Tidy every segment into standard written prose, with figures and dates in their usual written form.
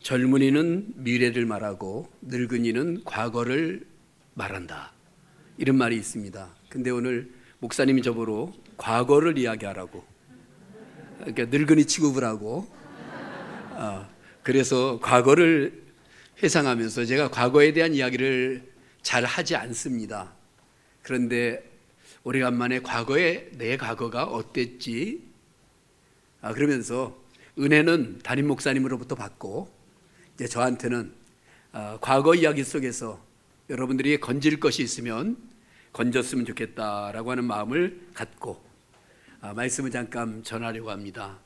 젊은이는 미래를 말하고 늙은이는 과거를 말한다. 이런 말이 있습니다. 근데 오늘 목사님이 저보러 과거를 이야기하라고, 그러니까 늙은이 취급을 하고, 그래서 과거를 회상하면서 제가 과거에 대한 이야기를 잘 하지 않습니다. 그런데 오래간만에 과거에 내 과거가 어땠지? 그러면서 은혜는 담임 목사님으로부터 받고, 이제 저한테는 과거 이야기 속에서 여러분들이 건질 것이 있으면 건졌으면 좋겠다라고 하는 마음을 갖고 말씀을 잠깐 전하려고 합니다.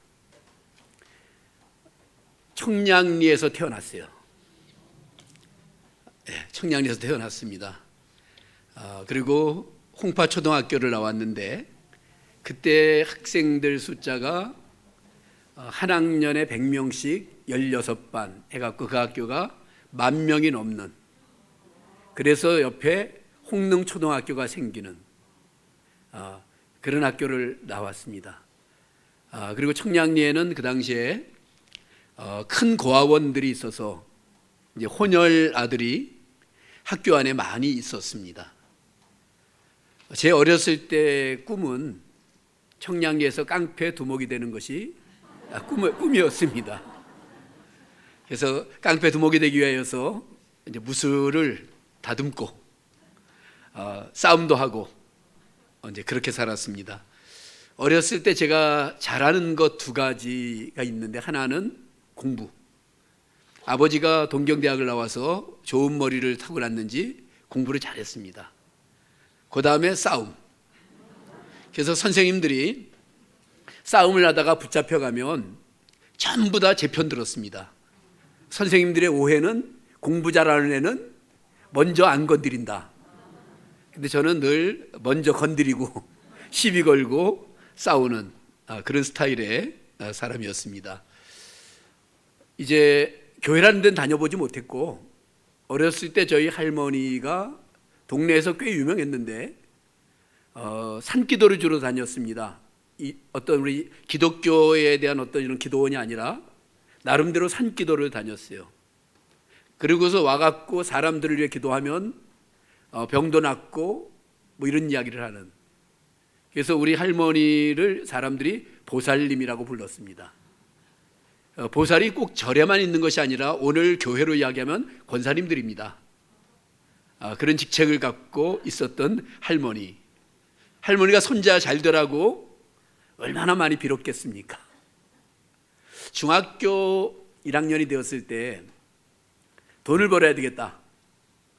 청량리에서 태어났어요. 청량리에서 태어났습니다. 그리고 홍파초등학교를 나왔는데 그때 학생들 숫자가 한 학년에 100명씩 16반 해갖고 그 학교가 10,000명이 넘는, 그래서 옆에 홍능초등학교가 생기는 그런 학교를 나왔습니다. 그리고 청량리에는 그 당시에 큰 고아원들이 있어서 이제 혼혈 아들이 학교 안에 많이 있었습니다. 제 어렸을 때 꿈은 청량리에서 깡패 두목이 되는 것이 꿈이었습니다. 그래서 깡패 두목이 되기 위해서 이제 무술을 다듬고 싸움도 하고 이제 그렇게 살았습니다. 어렸을 때 제가 잘하는 것 2가지가 있는데, 하나는 공부. 아버지가 동경대학을 나와서 좋은 머리를 타고났는지 공부를 잘했습니다. 그 다음에 싸움. 그래서 선생님들이 싸움을 하다가 붙잡혀가면 전부 다 제 편 들었습니다. 선생님들의 오해는 공부 잘하는 애는 먼저 안 건드린다. 근데 저는 늘 먼저 건드리고 시비 걸고 싸우는 그런 스타일의 사람이었습니다. 이제 교회라는 데는 다녀보지 못했고, 어렸을 때 저희 할머니가 동네에서 꽤 유명했는데 산기도를 주로 다녔습니다. 어떤 우리 기독교에 대한 어떤 이런 기도원이 아니라 나름대로 산기도를 다녔어요. 그러고서 와갖고 사람들을 위해 기도하면 병도 낫고 뭐 이런 이야기를 하는, 그래서 우리 할머니를 사람들이 보살님이라고 불렀습니다. 보살이 꼭 절에만 있는 것이 아니라 오늘 교회로 이야기하면 권사님들입니다. 그런 직책을 갖고 있었던 할머니가 손자 잘 되라고 얼마나 많이 빌었겠습니까? 중학교 1학년이 되었을 때 돈을 벌어야 되겠다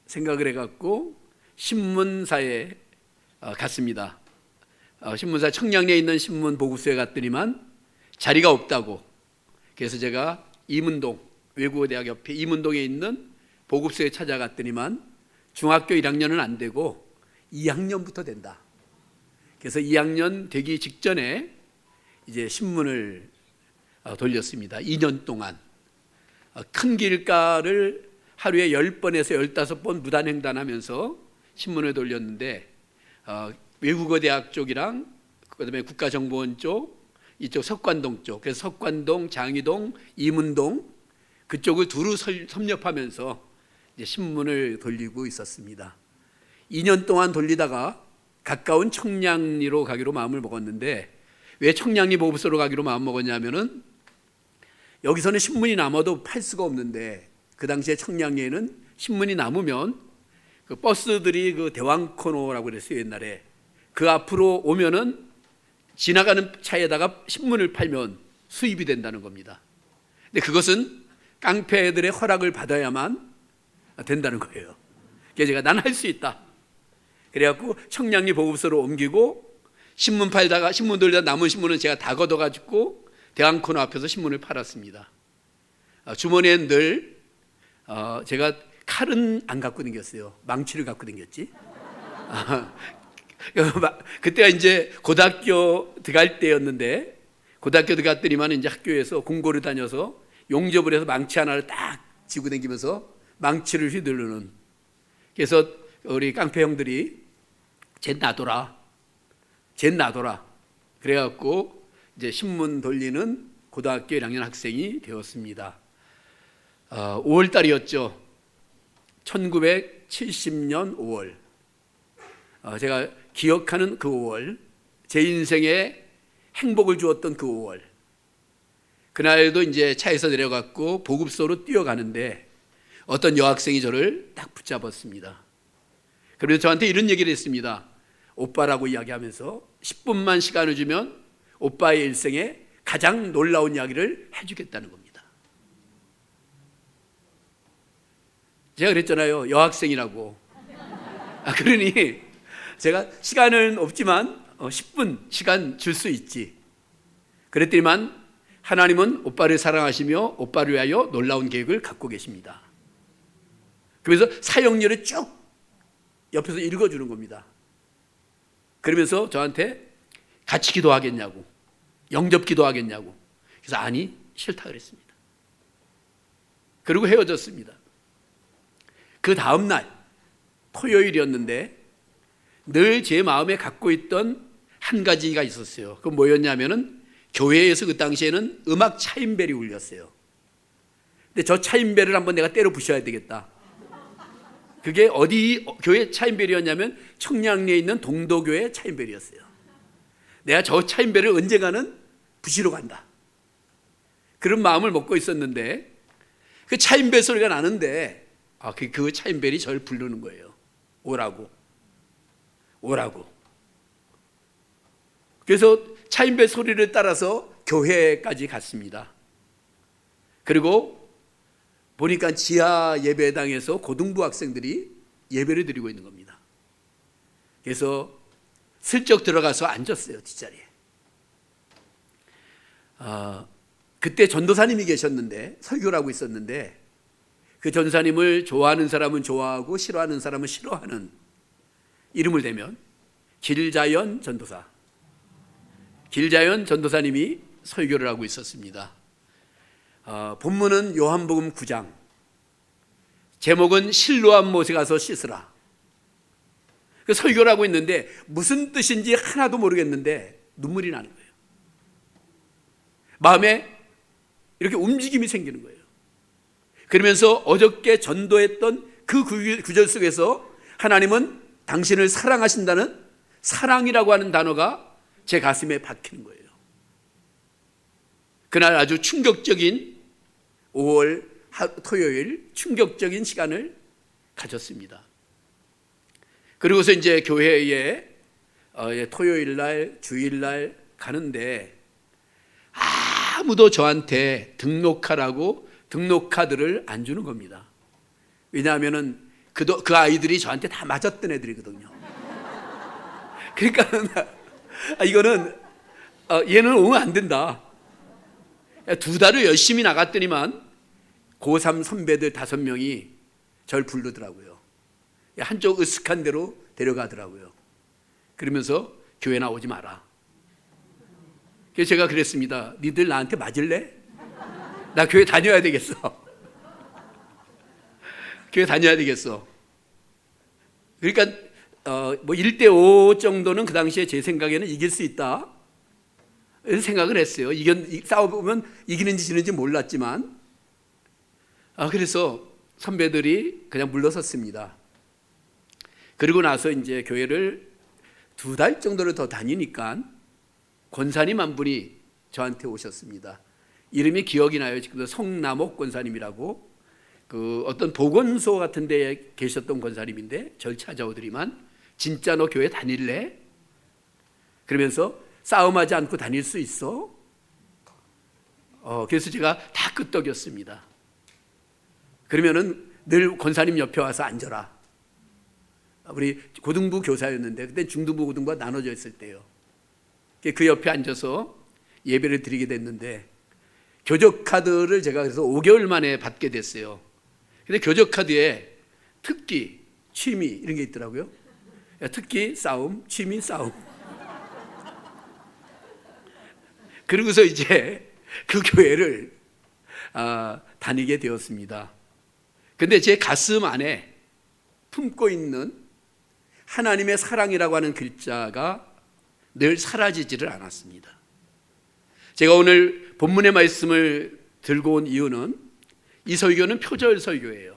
생각을 해갖고 신문사에 갔습니다. 신문사 청량리에 있는 신문 보급소에 갔더니만 자리가 없다고. 그래서 제가 이문동, 외국어대학 옆에 이문동에 있는 보급소에 찾아갔더니만 중학교 1학년은 안 되고 2학년부터 된다. 그래서 2학년 되기 직전에 이제 신문을 돌렸습니다. 2년 동안 큰 길가를 하루에 10번에서 15번 무단횡단하면서 신문을 돌렸는데, 외국어대학 쪽이랑 그다음에 국가정보원 쪽, 이쪽 석관동 쪽, 그래서 석관동, 장이동, 이문동 그쪽을 두루 섭렵하면서 이제 신문을 돌리고 있었습니다. 2년 동안 돌리다가 가까운 청량리로 가기로 마음을 먹었는데, 왜 청량리 보급소로 가기로 마음 먹었냐면은 여기서는 신문이 남아도 팔 수가 없는데, 그 당시에 청량리에는 신문이 남으면 그 버스들이 그 대왕코노라고 그랬어요. 옛날에 그 앞으로 오면은 지나가는 차에다가 신문을 팔면 수입이 된다는 겁니다. 근데 그것은 깡패들의 허락을 받아야만 된다는 거예요. 그래서 제가 난 할 수 있다. 그래갖고 청량리 보급소로 옮기고 신문 팔다가, 신문 돌리다 남은 신문은 제가 다 걷어가지고 대왕코너 앞에서 신문을 팔았습니다. 주머니엔 늘 제가 칼은 안 갖고 다녔어요. 망치를 갖고 다녔지. 그때가 이제 고등학교 들어갈 때였는데, 고등학교 들어갔더니만 이제 학교에서 공고를 다녀서 용접을 해서 망치 하나를 딱 쥐고 다니면서 망치를 휘두르는, 그래서 우리 깡패 형들이 쟤 놔둬라 그래갖고 이제 신문 돌리는 고등학교 1학년 학생이 되었습니다. 5월 달이었죠. 1970년 5월. 제가 기억하는 그 5월, 제 인생에 행복을 주었던 그 5월. 그날도 이제 차에서 내려갔고 보급소로 뛰어가는데 어떤 여학생이 저를 딱 붙잡았습니다. 그러면서 저한테 이런 얘기를 했습니다. 오빠라고 이야기하면서 10분만 시간을 주면 오빠의 일생에 가장 놀라운 이야기를 해주겠다는 겁니다. 제가 그랬잖아요. 여학생이라고. 그러니 제가 시간은 없지만 10분 시간 줄 수 있지. 그랬더니만 하나님은 오빠를 사랑하시며 오빠를 위하여 놀라운 계획을 갖고 계십니다. 그래서 사역률을 쭉 옆에서 읽어주는 겁니다. 그러면서 저한테 같이 기도하겠냐고, 영접 기도하겠냐고. 그래서 아니, 싫다 그랬습니다. 그리고 헤어졌습니다. 그 다음 날 토요일이었는데 늘 제 마음에 갖고 있던 한 가지가 있었어요. 그건 뭐였냐면은 교회에서 그 당시에는 음악 차임벨이 울렸어요. 근데 저 차임벨을 한번 내가 때려 부셔야 되겠다. 그게 어디 교회 차임벨이었냐면 청량리에 있는 동도교회 차임벨이었어요. 내가 저 차임벨을 언젠가는 부시러 간다. 그런 마음을 먹고 있었는데 그 차임벨 소리가 나는데 그 차임벨이 저를 부르는 거예요. 오라고. 그래서 차임벨 소리를 따라서 교회까지 갔습니다. 그리고 보니까 지하 예배당에서 고등부 학생들이 예배를 드리고 있는 겁니다. 그래서 슬쩍 들어가서 앉았어요. 뒷자리에. 그때 전도사님이 계셨는데 설교를 하고 있었는데 그 전사님을 좋아하는 사람은 좋아하고 싫어하는 사람은 싫어하는 이름을 대면 길자연 전도사. 길자연 전도사님이 설교를 하고 있었습니다. 본문은 요한복음 9장. 제목은 실로암 못에 가서 씻으라. 그 설교를 하고 있는데 무슨 뜻인지 하나도 모르겠는데 눈물이 나는 거예요. 마음에 이렇게 움직임이 생기는 거예요. 그러면서 어저께 전도했던 그 구절 속에서 하나님은 당신을 사랑하신다는 사랑이라고 하는 단어가 제 가슴에 박히는 거예요. 그날 아주 충격적인 5월 토요일 충격적인 시간을 가졌습니다. 그리고서 이제 교회에 토요일 날, 주일 날 가는데 아무도 저한테 등록하라고 등록카드를 안 주는 겁니다. 왜냐하면은 그 아이들이 저한테 다 맞았던 애들이거든요. 그러니까 이거는 얘는 오면 안 된다. 2달을 열심히 나갔더니만 고3 선배들 5명이 절 부르더라고요. 한쪽 으슥한 데로 데려가더라고요. 그러면서 교회 나오지 마라. 그래서 제가 그랬습니다. 니들 나한테 맞을래? 나 교회 다녀야 되겠어. 교회 다녀야 되겠어. 그러니까 1대5 정도는 그 당시에 제 생각에는 이길 수 있다 이런 생각을 했어요. 싸워보면 이기는지 지는지 몰랐지만 그래서 선배들이 그냥 물러섰습니다. 그리고 나서 이제 교회를 2달 정도를 더 다니니까 권사님 한 분이 저한테 오셨습니다. 이름이 기억이 나요. 지금도 성남옥 권사님이라고 그 어떤 보건소 같은 데에 계셨던 권사님인데 절 찾아오더니만 진짜 너 교회 다닐래? 그러면서 싸움하지 않고 다닐 수 있어? 그래서 제가 다 끄떡였습니다. 그러면은 늘 권사님 옆에 와서 앉아라. 우리 고등부 교사였는데 그때 중등부 고등부가 나눠져 있을 때요. 그 옆에 앉아서 예배를 드리게 됐는데 교적 카드를 제가 그래서 5개월 만에 받게 됐어요. 근데 교적 카드에 특기, 취미 이런 게 있더라고요. 특기 싸움, 취미 싸움. 그러고서 이제 그 교회를 다니게 되었습니다. 근데 제 가슴 안에 품고 있는 하나님의 사랑이라고 하는 글자가 늘 사라지지를 않았습니다. 제가 오늘 본문의 말씀을 들고 온 이유는 이 설교는 표절 설교예요.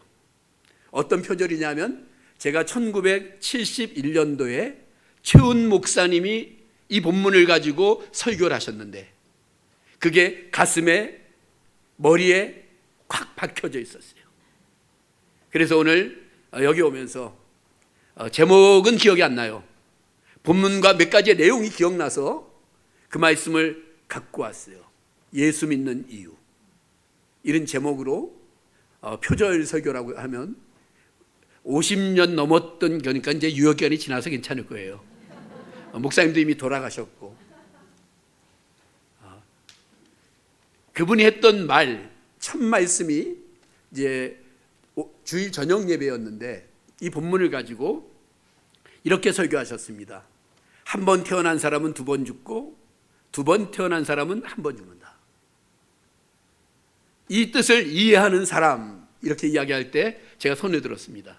어떤 표절이냐면 제가 1971년도에 최은 목사님이 이 본문을 가지고 설교를 하셨는데 그게 가슴에 머리에 콱 박혀져 있었어요. 그래서 오늘 여기 오면서 제목은 기억이 안 나요. 본문과 몇 가지의 내용이 기억나서 그 말씀을 갖고 왔어요. 예수 믿는 이유. 이런 제목으로 표절 설교라고 하면 50년 넘었던, 그러니까 이제 유효기간이 지나서 괜찮을 거예요. 목사님도 이미 돌아가셨고 그분이 했던 첫 말씀이 이제 주일 저녁 예배였는데 이 본문을 가지고 이렇게 설교하셨습니다. 한 번 태어난 사람은 두 번 죽고 두 번 태어난 사람은 한 번 죽는다. 이 뜻을 이해하는 사람, 이렇게 이야기할 때 제가 손을 들었습니다.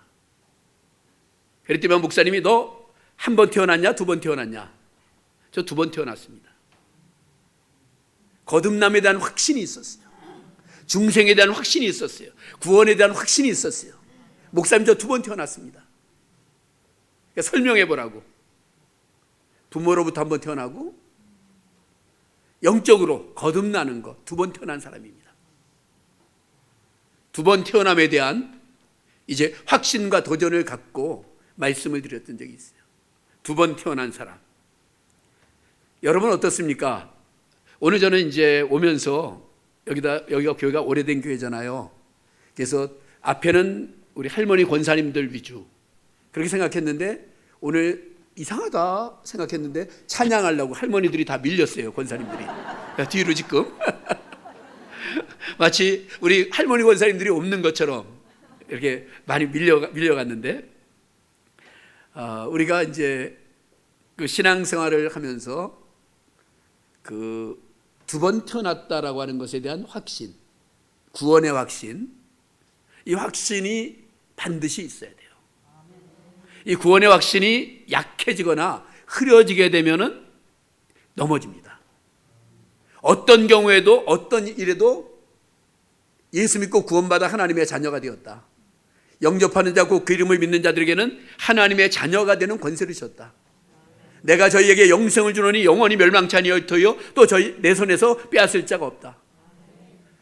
그랬더니 목사님이 너 한 번 태어났냐 두 번 태어났냐? 저 두 번 태어났습니다. 거듭남에 대한 확신이 있었어요. 중생에 대한 확신이 있었어요. 구원에 대한 확신이 있었어요. 목사님 저 두 번 태어났습니다. 그러니까 설명해 보라고. 부모로부터 한 번 태어나고 영적으로 거듭나는 것, 두 번 태어난 사람입니다. 두 번 태어남에 대한 이제 확신과 도전을 갖고 말씀을 드렸던 적이 있어요. 두 번 태어난 사람. 여러분 어떻습니까? 오늘 저는 이제 오면서 여기가 교회가 오래된 교회잖아요. 그래서 앞에는 우리 할머니 권사님들 위주 그렇게 생각했는데 오늘 이상하다 생각했는데 찬양하려고 할머니들이 다 밀렸어요. 권사님들이 뒤로 지금 마치 우리 할머니 권사님들이 없는 것처럼 이렇게 많이 밀려갔는데 우리가 이제 그 신앙생활을 하면서 그 두 번 태어났다라고 하는 것에 대한 확신, 구원의 확신, 이 확신이 반드시 있어야 돼요. 이 구원의 확신이 약해지거나 흐려지게 되면은 넘어집니다. 어떤 경우에도 어떤 일에도 예수 믿고 구원받아 하나님의 자녀가 되었다. 영접하는 자 곧 그 이름을 믿는 자들에게는 하나님의 자녀가 되는 권세를 주셨다. 내가 저희에게 영생을 주노니 영원히 멸망치 아니하여도 또 내 손에서 빼앗을 자가 없다.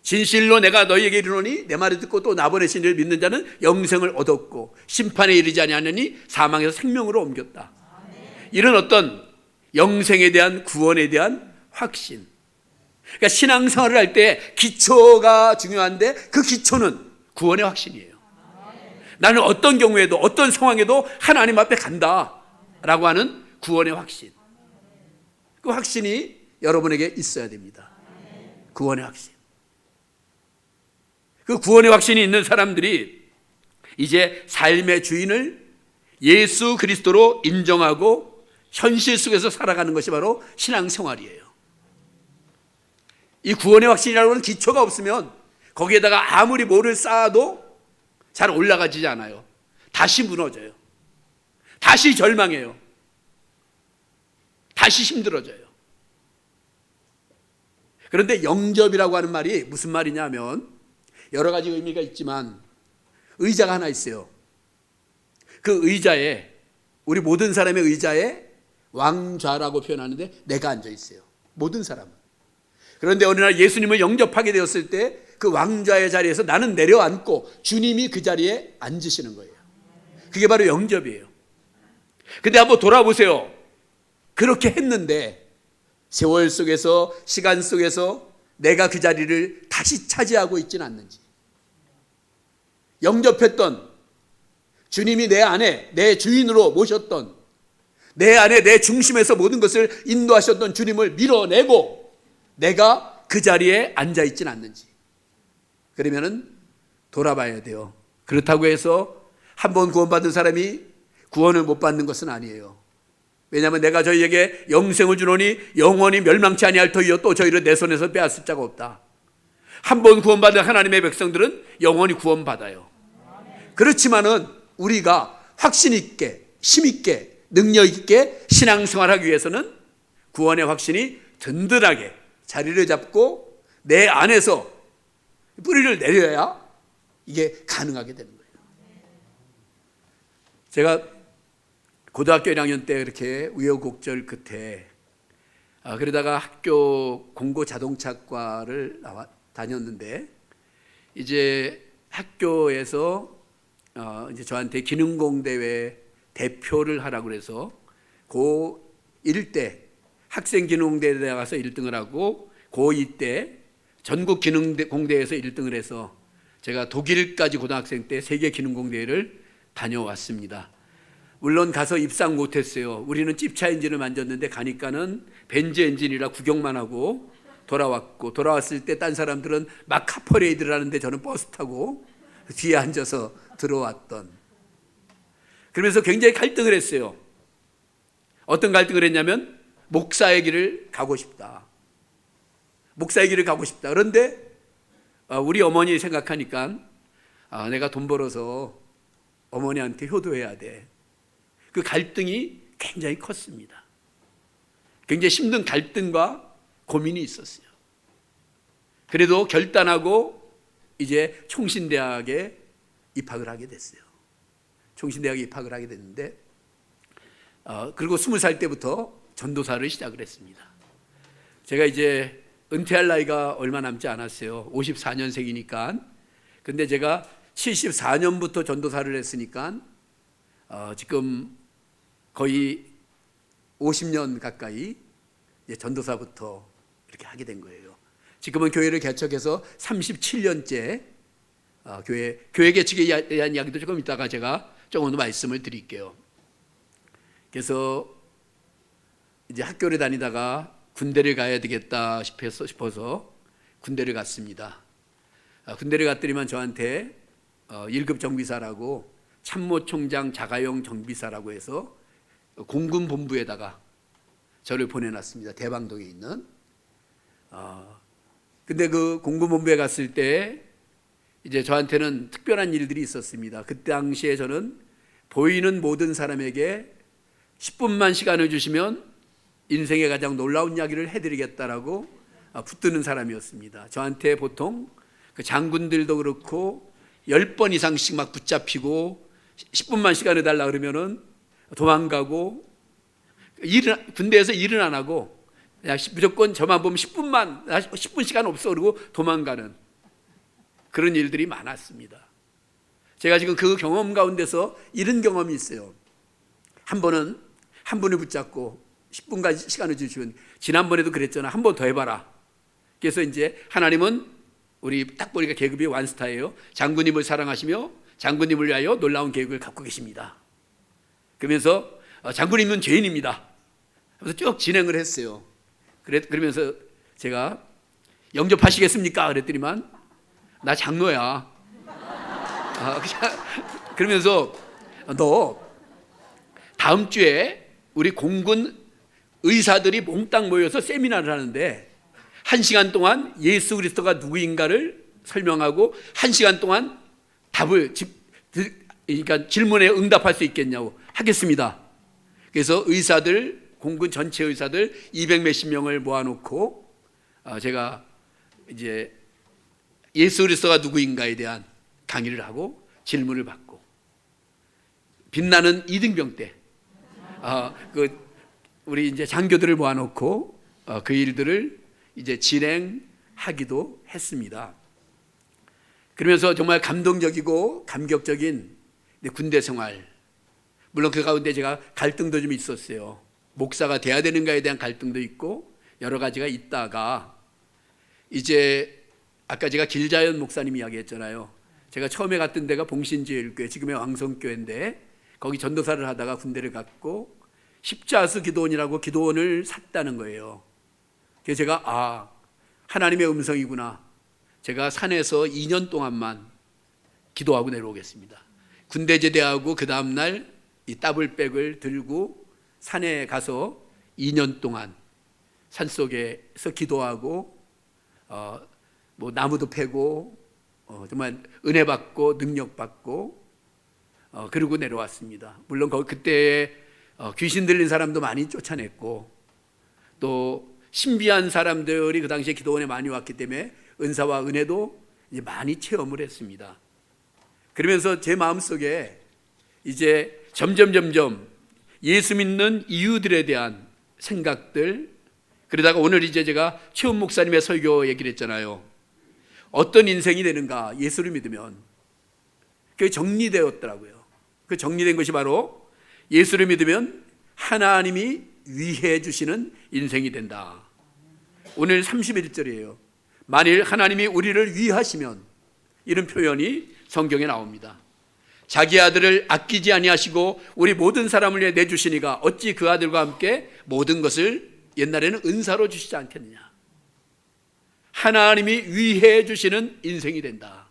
진실로 내가 너희에게 이르노니 내 말을 듣고 또 나 보내신 이를 믿는 자는 영생을 얻었고 심판에 이르지 아니하느니 사망에서 생명으로 옮겼다. 이런 어떤 영생에 대한 구원에 대한 확신. 그러니까 신앙생활을 할 때 기초가 중요한데 그 기초는 구원의 확신이에요. 나는 어떤 경우에도 어떤 상황에도 하나님 앞에 간다라고 하는 구원의 확신. 그 확신이 여러분에게 있어야 됩니다. 구원의 확신. 그 구원의 확신이 있는 사람들이 이제 삶의 주인을 예수 그리스도로 인정하고 현실 속에서 살아가는 것이 바로 신앙생활이에요. 이 구원의 확신이라고 하는 기초가 없으면 거기에다가 아무리 뭐를 쌓아도 잘 올라가지 않아요. 다시 무너져요. 다시 절망해요. 다시 힘들어져요. 그런데 영접이라고 하는 말이 무슨 말이냐면 여러 가지 의미가 있지만 의자가 하나 있어요. 그 의자에 우리 모든 사람의 의자에 왕좌라고 표현하는데 내가 앉아 있어요. 모든 사람은. 그런데 어느 날 예수님을 영접하게 되었을 때 그 왕좌의 자리에서 나는 내려앉고 주님이 그 자리에 앉으시는 거예요. 그게 바로 영접이에요. 근데 한번 돌아보세요. 그렇게 했는데 세월 속에서 시간 속에서 내가 그 자리를 다시 차지하고 있지는 않는지. 영접했던 주님이 내 안에 내 주인으로 모셨던 내 안에 내 중심에서 모든 것을 인도하셨던 주님을 밀어내고 내가 그 자리에 앉아 있지는 않는지. 그러면은 돌아봐야 돼요. 그렇다고 해서 한 번 구원받은 사람이 구원을 못 받는 것은 아니에요. 왜냐하면 내가 저희에게 영생을 주노니 영원히 멸망치 아니할 터이요 또 저희를 내 손에서 빼앗을 자가 없다. 한 번 구원받은 하나님의 백성들은 영원히 구원받아요. 그렇지만은 우리가 확신 있게 힘 있게 능력 있게 신앙생활하기 위해서는 구원의 확신이 든든하게 자리를 잡고 내 안에서 뿌리를 내려야 이게 가능하게 되는 거예요. 제가 고등학교 1학년 때 이렇게 우여곡절 끝에 그러다가 학교 공고 자동차과를 다녔는데 이제 학교에서 이제 저한테 기능공 대회 대표를 하라고 그래서 고1 때 학생 기능공대에 나가서 1등을 하고 고2 때 전국 기능공대에서 1등을 해서 제가 독일까지 고등학생 때 세계 기능공대회를 다녀왔습니다. 물론 가서 입상 못했어요. 우리는 찝차 엔진을 만졌는데 가니까는 벤즈 엔진이라 구경만 하고 돌아왔고, 돌아왔을 때 딴 사람들은 막 카퍼레이드를 하는데 저는 버스 타고 뒤에 앉아서 들어왔던, 그러면서 굉장히 갈등을 했어요. 어떤 갈등을 했냐면 목사의 길을 가고 싶다. 목사의 길을 가고 싶다. 그런데 우리 어머니 생각하니까 내가 돈 벌어서 어머니한테 효도해야 돼. 그 갈등이 굉장히 컸습니다. 굉장히 힘든 갈등과 고민이 있었어요. 그래도 결단하고 이제 총신대학에 입학을 하게 됐어요. 총신대학에 입학을 하게 됐는데 그리고 20살 때부터 전도사를 시작을 했습니다. 제가 이제 은퇴할 나이가 얼마 남지 않았어요. 54년생이니까. 근데 제가 74년부터 전도사를 했으니까 지금 거의 50년 가까이 이제 전도사부터 이렇게 하게 된 거예요. 지금은 교회를 개척해서 37년째 교회 개척에 대한 이야기도 조금 이따가 제가 조금 더 말씀을 드릴게요. 그래서 이제 학교를 다니다가 군대를 가야 되겠다 싶어서 군대를 갔습니다. 군대를 갔더니만 저한테 1급 정비사라고 참모총장 자가용 정비사라고 해서 공군 본부에다가 저를 보내놨습니다. 대방동에 있는. 근데 그 공군 본부에 갔을 때 이제 저한테는 특별한 일들이 있었습니다. 그 당시에 저는 보이는 모든 사람에게 10분만 시간을 주시면 인생의 가장 놀라운 이야기를 해드리겠다라고 붙드는 사람이었습니다. 저한테 보통 그 장군들도 그렇고 10번 이상씩 막 붙잡히고 10분만 시간을 달라 그러면은 도망가고, 군대에서 일은 안 하고 그냥 무조건 저만 보면 10분 시간 없어 그러고 도망가는 그런 일들이 많았습니다. 제가 지금 그 경험 가운데서 이런 경험이 있어요. 한 번은 한 분을 붙잡고 10분까지 시간을 주시면, 지난번에도 그랬잖아. 한 번 더 해봐라. 그래서 이제 하나님은 우리 딱 보니까 계급이 완스타예요. 장군님을 사랑하시며 장군님을 위하여 놀라운 계획을 갖고 계십니다. 그러면서 장군님은 죄인입니다. 그래서 쭉 진행을 했어요. 그러면서 제가 영접하시겠습니까? 그랬더니만 나 장로야. 그러면서 너 다음 주에 우리 공군 의사들이 몽땅 모여서 세미나를 하는데 1시간 동안 예수 그리스도가 누구인가를 설명하고 1시간 동안 그러니까 질문에 응답할 수 있겠냐고. 하겠습니다. 그래서 의사들, 공군 전체 의사들 200 몇십 명을 모아놓고 제가 이제 예수 그리스도가 누구인가에 대한 강의를 하고 질문을 받고, 빛나는 이등병 때 우리 이제 장교들을 모아놓고 그 일들을 이제 진행하기도 했습니다. 그러면서 정말 감동적이고 감격적인 군대 생활, 물론 그 가운데 제가 갈등도 좀 있었어요. 목사가 돼야 되는가에 대한 갈등도 있고 여러 가지가 있다가, 이제 아까 제가 길자연 목사님 이야기했잖아요. 제가 처음에 갔던 데가 봉신제일교회, 지금의 왕성교회인데 거기 전도사를 하다가 군대를 갔고 십자수 기도원이라고 기도원을 샀다는 거예요. 그래서 제가 하나님의 음성이구나. 제가 산에서 2년 동안만 기도하고 내려오겠습니다. 군대 제대하고 그 다음날 이 더블백을 들고 산에 가서 2년 동안 산속에서 기도하고 뭐 나무도 패고 정말 은혜 받고 능력 받고 그러고 내려왔습니다. 물론 그때 귀신 들린 사람도 많이 쫓아냈고 또 신비한 사람들이 그 당시에 기도원에 많이 왔기 때문에 은사와 은혜도 이제 많이 체험을 했습니다. 그러면서 제 마음속에 이제 점점 예수 믿는 이유들에 대한 생각들, 그러다가 오늘 이제 제가 최훈 목사님의 설교 얘기를 했잖아요. 어떤 인생이 되는가, 예수를 믿으면. 그게 정리되었더라고요. 그 정리된 것이 바로 예수를 믿으면 하나님이 위해 주시는 인생이 된다. 오늘 31절이에요. 만일 하나님이 우리를 위하시면, 이런 표현이 성경에 나옵니다. 자기 아들을 아끼지 아니하시고 우리 모든 사람을 위해 내주시니가 어찌 그 아들과 함께 모든 것을 옛날에는 은사로 주시지 않겠느냐. 하나님이 위해 주시는 인생이 된다.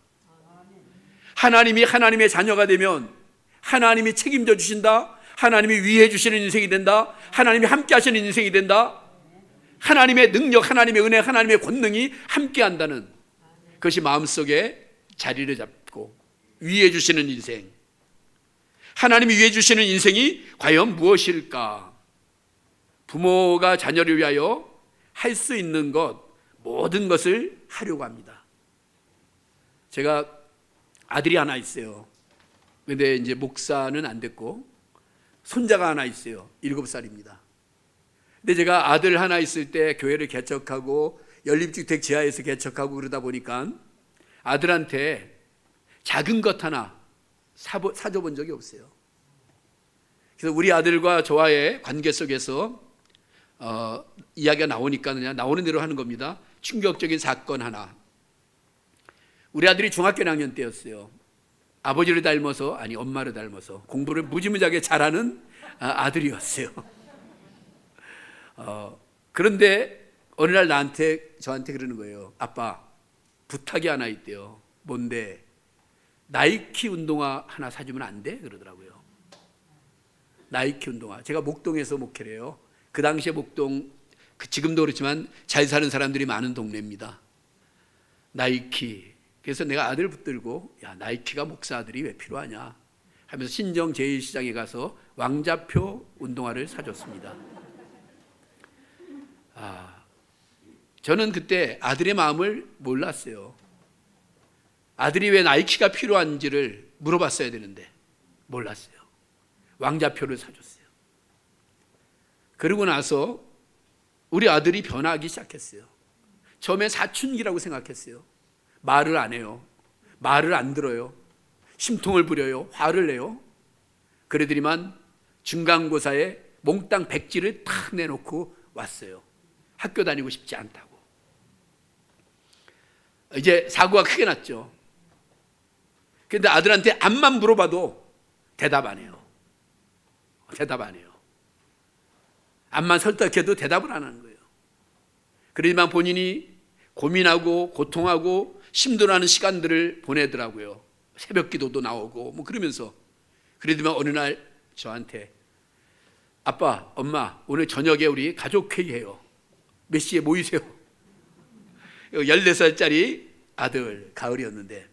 하나님이 하나님의 자녀가 되면 하나님이 책임져 주신다. 하나님이 위해 주시는 인생이 된다. 하나님이 함께 하시는 인생이 된다. 하나님의 능력, 하나님의 은혜, 하나님의 권능이 함께 한다는 그것이 마음속에 자리를 잡고 위해 주시는 인생. 하나님이 위해 주시는 인생이 과연 무엇일까? 부모가 자녀를 위하여 할 수 있는 것, 모든 것을 하려고 합니다. 제가 아들이 하나 있어요. 근데 이제 목사는 안 됐고 손자가 하나 있어요. 7살입니다. 근데 제가 아들 하나 있을 때 교회를 개척하고 연립주택 지하에서 개척하고 그러다 보니까 아들한테 작은 것 하나 사줘본 적이 없어요. 그래서 우리 아들과 저와의 관계 속에서 이야기가 나오니까 그냥 나오는 대로 하는 겁니다. 충격적인 사건 하나. 우리 아들이 중학교 1학년 때였어요. 아버지를 닮아서, 아니 엄마를 닮아서 공부를 무지무지하게 잘하는 아들이었어요. 그런데 어느 날 저한테 그러는 거예요. 아빠, 부탁이 하나 있대요. 뭔데? 나이키 운동화 하나 사주면 안 돼? 그러더라고요. 나이키 운동화. 제가 목동에서 목회를 해요. 그 당시에 목동, 지금도 그렇지만 잘 사는 사람들이 많은 동네입니다. 나이키. 그래서 내가 아들 붙들고, 야, 나이키가 목사 아들이 왜 필요하냐 하면서 신정 제1시장에 가서 왕자표 운동화를 사줬습니다. 저는 그때 아들의 마음을 몰랐어요. 아들이 왜 나이키가 필요한지를 물어봤어야 되는데 몰랐어요. 왕자표를 사줬어요. 그러고 나서 우리 아들이 변하기 시작했어요. 처음에 사춘기라고 생각했어요. 말을 안 해요. 말을 안 들어요. 심통을 부려요. 화를 내요. 그러더니만 중간고사에 몽땅 백지를 탁 내놓고 왔어요. 학교 다니고 싶지 않다고. 이제 사고가 크게 났죠. 그런데 아들한테 암만 물어봐도 대답 안 해요. 대답 안 해요. 암만 설득해도 대답을 안 하는 거예요. 그러지만 본인이 고민하고 고통하고 힘들어하는 시간들을 보내더라고요. 새벽 기도도 나오고 뭐 그러면서. 그러더니만 어느 날 저한테 아빠, 엄마, 오늘 저녁에 우리 가족회의해요. 몇 시에 모이세요? 14살짜리 아들, 가을이었는데.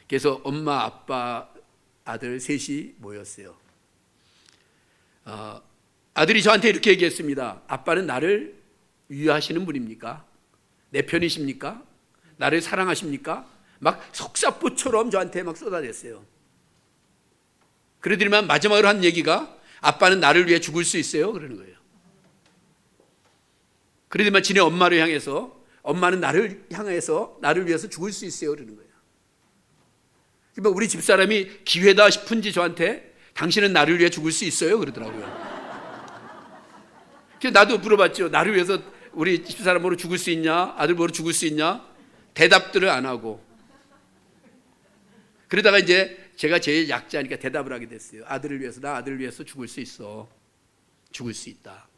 그래서 엄마, 아빠, 아들 셋이 모였어요. 아들이 저한테 이렇게 얘기했습니다. 아빠는 나를 위하시는 분입니까? 내 편이십니까? 나를 사랑하십니까? 막 석사포처럼 저한테 막 쏟아냈어요. 그러더니만 마지막으로 한 얘기가 아빠는 나를 위해 죽을 수 있어요? 그러는 거예요. 그러더니만 지네 엄마를 향해서 엄마는 나를 향해서 나를 위해서 죽을 수 있어요? 그러는 거예요. 그러니까 우리 집사람이 기회다 싶은지 저한테 당신은 나를 위해 죽을 수 있어요? 그러더라고요. 그래서 나도 물어봤죠. 나를 위해서 우리 집사람으로 죽을 수 있냐? 아들 보러 죽을 수 있냐? 대답들을 안 하고. 그러다가 이제 제가 제일 약자니까 대답을 하게 됐어요. 아들을 위해서, 나 아들을 위해서 죽을 수 있어. 죽을 수 있다.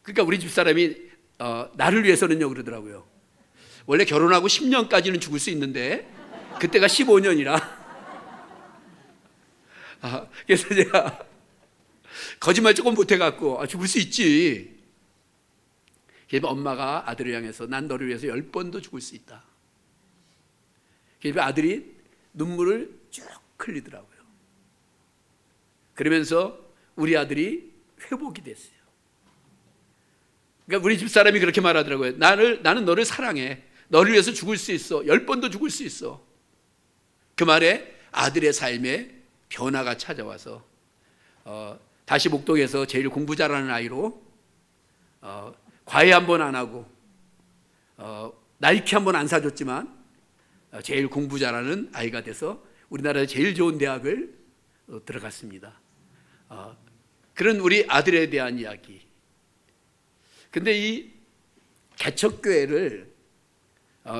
그러니까 우리 집사람이 나를 위해서는요 그러더라고요. 원래 결혼하고 10년까지는 죽을 수 있는데 그때가 15년이라. 그래서 제가 거짓말 조금 못해갖고 죽을 수 있지. 그래서 엄마가 아들을 향해서 난 너를 위해서 10번도 죽을 수 있다. 그래서 아들이 눈물을 쭉 흘리더라고요. 그러면서 우리 아들이 회복이 됐어요. 그러니까 우리 집사람이 그렇게 말하더라고요. 나는 너를 사랑해. 너를 위해서 죽을 수 있어. 10번도 죽을 수 있어. 그 말에 아들의 삶에 변화가 찾아와서 다시 목동에서 제일 공부 잘하는 아이로 과외 한 번 안 하고 나이키 한 번 안 사줬지만 제일 공부 잘하는 아이가 돼서 우리나라의 제일 좋은 대학을 들어갔습니다. 그런 우리 아들에 대한 이야기. 근데 이 개척교회를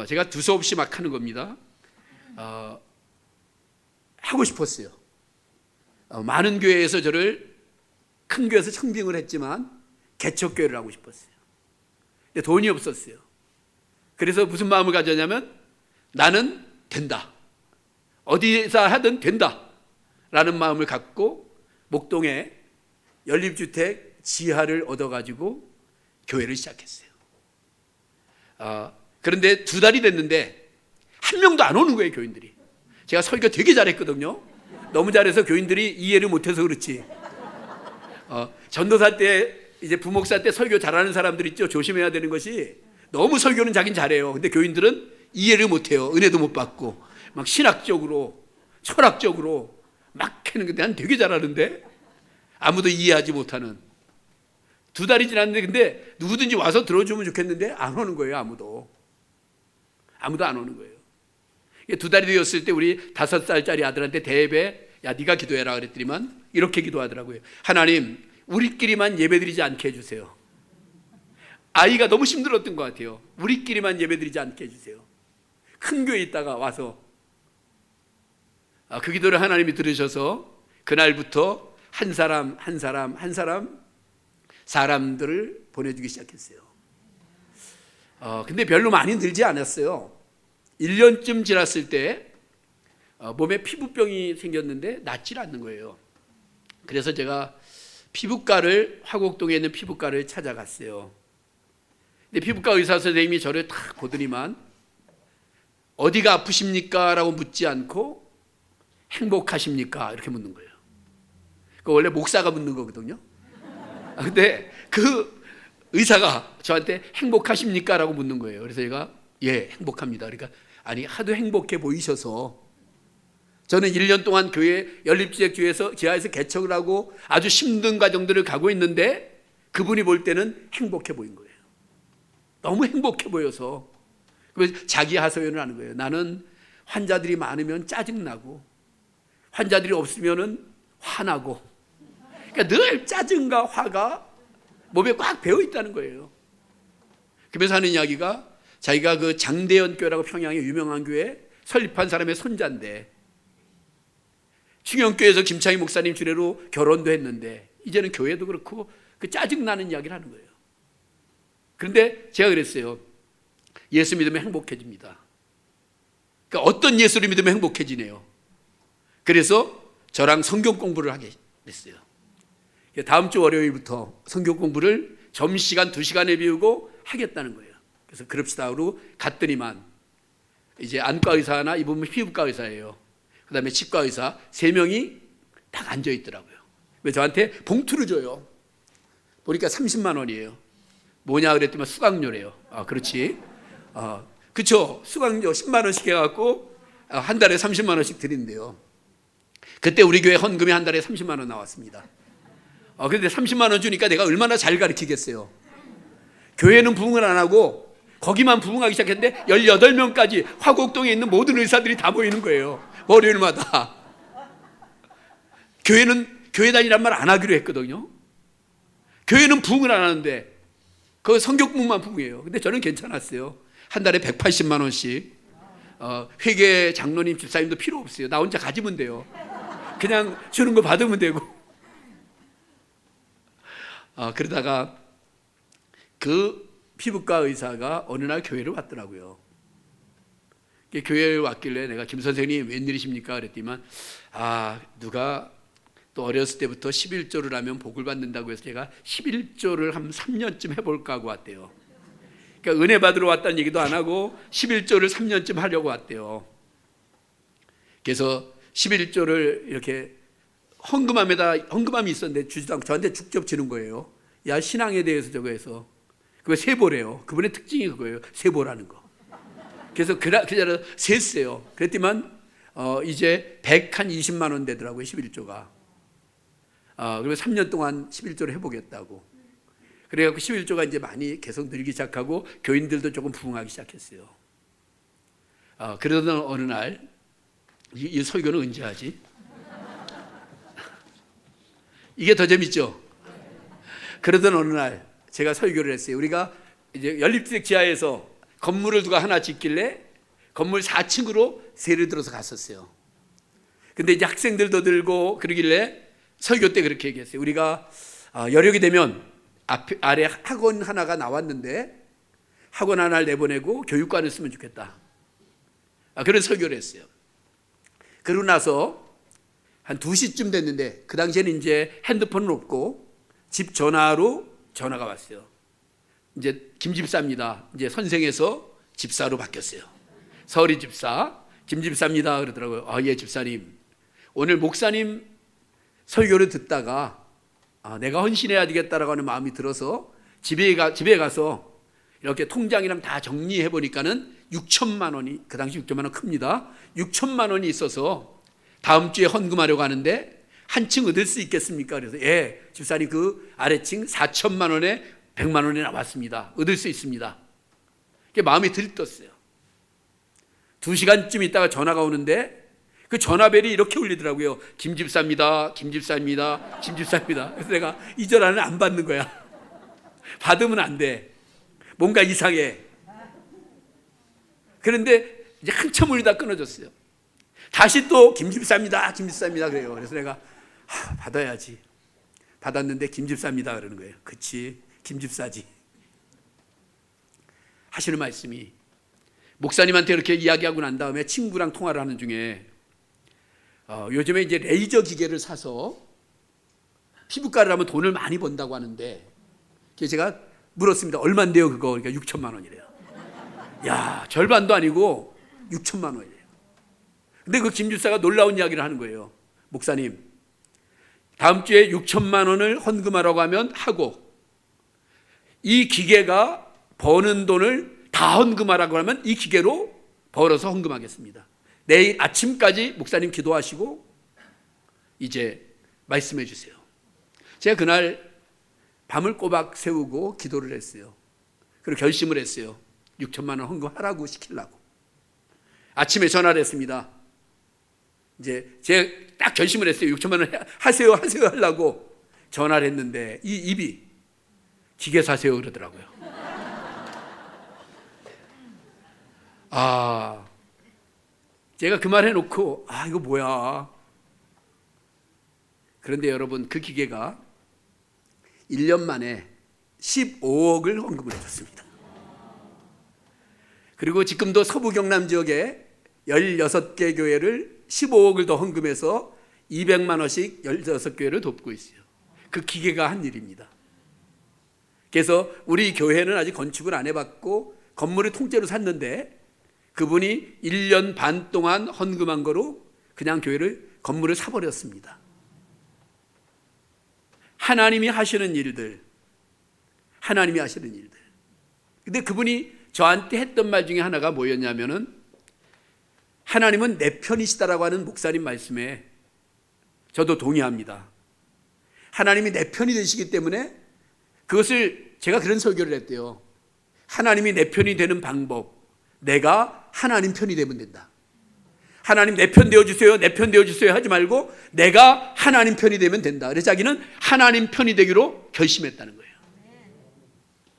제가 두서없이 막 하는 겁니다. 하고 싶었어요. 많은 교회에서 저를 큰 교회에서 청빙을 했지만 개척교회를 하고 싶었어요. 근데 돈이 없었어요. 그래서 무슨 마음을 가졌냐면 나는 된다. 어디서 하든 된다. 라는 마음을 갖고 목동에 연립주택 지하를 얻어가지고 교회를 시작했어요. 그런데 2달이 됐는데 한 명도 안 오는 거예요, 교인들이. 제가 설교 되게 잘했거든요. 너무 잘해서 교인들이 이해를 못해서 그렇지. 전도사 때, 이제 부목사 때 설교 잘하는 사람들 있죠. 조심해야 되는 것이 너무 설교는 자긴 잘해요. 근데 교인들은 이해를 못해요. 은혜도 못 받고 막 신학적으로 철학적으로 막 하는 건데 난 되게 잘하는데 아무도 이해하지 못하는. 2달이 지났는데 근데 누구든지 와서 들어주면 좋겠는데 안 오는 거예요. 아무도 안 오는 거예요. 2달이 되었을 때 우리 5살짜리 아들한테 대예배 야 네가 기도해라 그랬더니만 이렇게 기도하더라고요. 하나님 우리끼리만 예배드리지 않게 해주세요. 아이가 너무 힘들었던 것 같아요. 우리끼리만 예배드리지 않게 해주세요. 큰 교회에 있다가 와서 그 기도를 하나님이 들으셔서 그날부터 한 사람 사람들을 보내주기 시작했어요. 근데 별로 많이 늘지 않았어요. 1년쯤 지났을 때 몸에 피부병이 생겼는데 낫질 않는 거예요. 그래서 제가 피부과를 화곡동에 있는 피부과를 찾아갔어요. 근데 피부과 의사 선생님이 저를 탁 보더니만 어디가 아프십니까? 라고 묻지 않고 행복하십니까? 이렇게 묻는 거예요. 그 원래 목사가 묻는 거거든요. 근데 그 의사가 저한테 행복하십니까? 라고 묻는 거예요. 그래서 제가 예, 행복합니다. 그러니까 아니 하도 행복해 보이셔서 저는 1년 동안 교회 연립주택 지하에서 개척을 하고 아주 힘든 과정들을 가고 있는데 그분이 볼 때는 행복해 보인 거예요. 너무 행복해 보여서. 그래서 자기 하소연을 하는 거예요. 나는 환자들이 많으면 짜증나고 환자들이 없으면 화나고 그러니까 늘 짜증과 화가 몸에 꽉 배어 있다는 거예요. 그러면서 하는 이야기가 자기가 그 장대현 교회라고 평양의 유명한 교회 설립한 사람의 손자인데 충영교회에서 김창희 목사님 주례로 결혼도 했는데 이제는 교회도 그렇고 그 짜증나는 이야기를 하는 거예요. 그런데 제가 그랬어요. 예수 믿으면 행복해집니다. 그러니까 어떤 예수를 믿으면 행복해지네요. 그래서 저랑 성경 공부를 하게 됐어요. 다음 주 월요일부터 성경 공부를 점심시간 2시간에 비우고 하겠다는 거예요. 그래서 그럽시다 하고 갔더니만 이제 안과 의사나 이분은 피부과 의사예요. 그 다음에 치과 의사 3명이 딱 앉아 있더라고요. 왜 저한테 봉투를 줘요. 보니까 30만 원이에요. 뭐냐 그랬더니 수강료래요. 그렇지. 그쵸. 수강료 10만 원씩 해갖고 한 달에 30만 원씩 드린대요. 그때 우리 교회 헌금이 한 달에 30만 원 나왔습니다. 그런데 30만 원 주니까 내가 얼마나 잘 가르치겠어요. 교회는 부흥을 안 하고 거기만 부흥하기 시작했는데 18명까지 화곡동에 있는 모든 의사들이 다 모이는 거예요. 월요일마다. 교회는 교회 다니란 말 안 하기로 했거든요. 교회는 부흥을 안 하는데 그 성경 부흥만 부흥해요. 근데 저는 괜찮았어요. 한 달에 180만 원씩. 회계 장로님 집사님도 필요 없어요. 나 혼자 가지면 돼요. 그냥 주는 거 받으면 되고. 그러다가 그 피부과 의사가 어느 날 교회를 왔더라고요. 교회에 왔길래 내가 김 선생님 웬일이십니까? 그랬더니만 누가 또 어렸을 때부터 11조를 하면 복을 받는다고 해서 제가 11조를 한 3년쯤 해볼까 하고 왔대요. 그러니까 은혜 받으러 왔다는 얘기도 안 하고 11조를 3년쯤 하려고 왔대요. 그래서 11조를 이렇게 헌금함이 있었는데 주지도 않고 저한테 직접 주는 거예요. 야, 신앙에 대해서 저거 해서. 그거 세보래요. 그분의 특징이 그거예요. 세보라는 거. 그래서 그 자리에 셌어요. 그랬더니만 이제 120만 원 되더라고요. 11조가. 그리고 3년 동안 11조를 해보겠다고. 그래갖고 11조가 이제 많이 계속 늘기 시작하고 교인들도 조금 부흥하기 시작했어요. 그러던 어느 날, 이 설교는 언제 하지? 이게 더 재밌죠? 그러던 어느 날 제가 설교를 했어요. 우리가 이제 연립주택 지하에서 건물을 누가 하나 짓길래 건물 4층으로 세를 들어서 갔었어요. 근데 이제 학생들도 들고 그러길래 설교 때 그렇게 얘기했어요. 우리가 여력이 되면 아래 학원 하나가 나왔는데 학원 하나를 내보내고 교육관을 쓰면 좋겠다. 그런 설교를 했어요. 그러고 나서 한 2시쯤 됐는데 그 당시에는 이제 핸드폰은 없고 집 전화로 전화가 왔어요. 이제 김 집사입니다. 이제 선생에서 집사로 바뀌었어요. 서울이 집사, 김 집사입니다. 그러더라고요. 예, 집사님. 오늘 목사님 설교를 듣다가 내가 헌신해야 되겠다라고 하는 마음이 들어서 집에 가서 이렇게 통장이랑 다 정리해 보니까는 6천만 원이, 그 당시 6천만 원 큽니다. 6천만 원이 있어서 다음 주에 헌금하려고 하는데 한 층 얻을 수 있겠습니까? 그래서 예, 집사님 그 아래층 4천만 원에 100만 원이 나왔습니다. 얻을 수 있습니다. 그게 마음이 들떴어요. 2시간쯤 있다가 전화가 오는데 그 전화벨이 이렇게 울리더라고요. 김 집사입니다. 김 집사입니다. 김 집사입니다. 그래서 내가 이 전화는 안 받는 거야. 받으면 안 돼. 뭔가 이상해. 그런데 이제 한참 울리다 끊어졌어요. 다시 또 김 집사입니다. 김 집사입니다. 그래요. 그래서 내가 받아야지. 받았는데 김 집사입니다. 그러는 거예요. 그치, 김 집사지. 하시는 말씀이 목사님한테 이렇게 이야기하고 난 다음에 친구랑 통화를 하는 중에 요즘에 이제 레이저 기계를 사서 피부과를 하면 돈을 많이 번다고 하는데 제가 물었습니다. 얼마인데요 그거? 그러니까 6천만 원이래요. 야, 절반도 아니고 6천만 원이래요. 근데 그 김 집사가 놀라운 이야기를 하는 거예요. 목사님, 다음 주에 6천만 원을 헌금하라고 하면 하고 이 기계가 버는 돈을 다 헌금하라고 하면 이 기계로 벌어서 헌금하겠습니다. 내일 아침까지 목사님 기도하시고 이제 말씀해 주세요. 제가 그날 밤을 꼬박 세우고 기도를 했어요. 그리고 결심을 했어요. 6천만 원 헌금하라고 시키려고. 아침에 전화를 했습니다. 이제 제가 딱 결심을 했어요. 6천만 원 하세요 하려고 전화를 했는데 이 입이 기계 사세요 그러더라고요. 제가 그 말 해놓고 이거 뭐야. 그런데 여러분, 그 기계가 1년 만에 15억을 헌금을 해줬습니다. 그리고 지금도 서부 경남 지역에 16개 교회를 15억을 더 헌금해서 200만 원씩 16교회를 돕고 있어요. 그 기계가 한 일입니다. 그래서 우리 교회는 아직 건축을 안 해봤고 건물을 통째로 샀는데 그분이 1년 반 동안 헌금한 거로 그냥 건물을 사버렸습니다. 하나님이 하시는 일들. 근데 그분이 저한테 했던 말 중에 하나가 뭐였냐면은 하나님은 내 편이시다라고 하는 목사님 말씀에 저도 동의합니다. 하나님이 내 편이 되시기 때문에 그것을 제가 그런 설교를 했대요. 하나님이 내 편이 되는 방법. 내가 하나님 편이 되면 된다. 하나님 내 편 되어주세요. 내 편 되어주세요 하지 말고 내가 하나님 편이 되면 된다. 그래서 자기는 하나님 편이 되기로 결심했다는 거예요.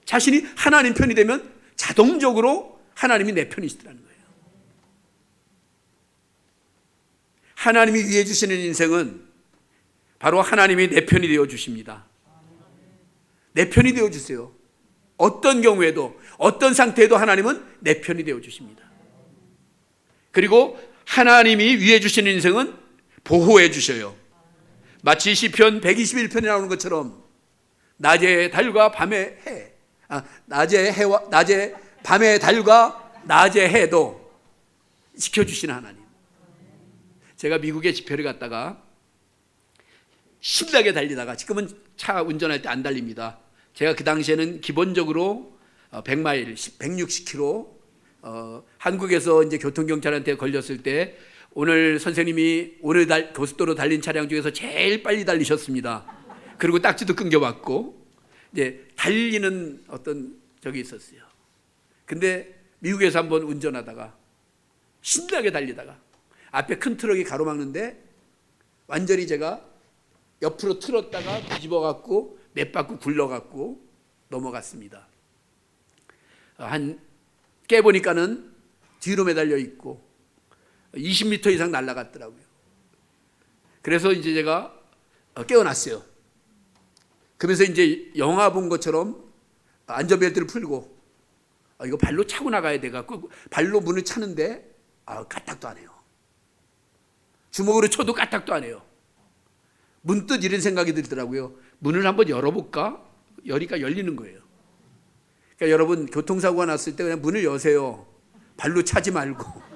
자신이 하나님 편이 되면 자동적으로 하나님이 내 편이시더라는 거예요. 하나님이 위해 주시는 인생은 바로 하나님이 내 편이 되어주십니다. 내 편이 되어주세요. 어떤 경우에도 어떤 상태에도 하나님은 내 편이 되어주십니다. 그리고 하나님이 위해 주시는 인생은 보호해 주셔요. 마치 시편 121편에 나오는 것처럼 낮에 달과 밤의 해, 낮에 밤의 달과 낮의 해도 지켜주시는 하나님. 제가 미국에 집회를 갔다가 신나게 달리다가 지금은 차 운전할 때 안 달립니다. 제가 그 당시에는 기본적으로 100마일, 160km 한국에서 이제 교통경찰한테 걸렸을 때 오늘 선생님이 오늘 고속도로 달린 차량 중에서 제일 빨리 달리셨습니다. 그리고 딱지도 끊겨봤고 이제 달리는 어떤 적이 있었어요. 근데 미국에서 한번 운전하다가 신나게 달리다가 앞에 큰 트럭이 가로막는데 완전히 제가 옆으로 틀었다가 뒤집어갖고 몇 바퀴 굴러갖고 넘어갔습니다. 한 깨보니까는 뒤로 매달려 있고 20m 이상 날아갔더라고요. 그래서 이제 제가 깨어났어요. 그러면서 이제 영화 본 것처럼 안전벨트를 풀고 이거 발로 차고 나가야 돼갖고 발로 문을 차는데 까딱도 안 해요. 주먹으로 쳐도 까딱도 안 해요. 문득 이런 생각이 들더라고요. 문을 한번 열어볼까? 여니까 열리는 거예요. 그러니까 여러분 교통사고가 났을 때 그냥 문을 여세요. 발로 차지 말고.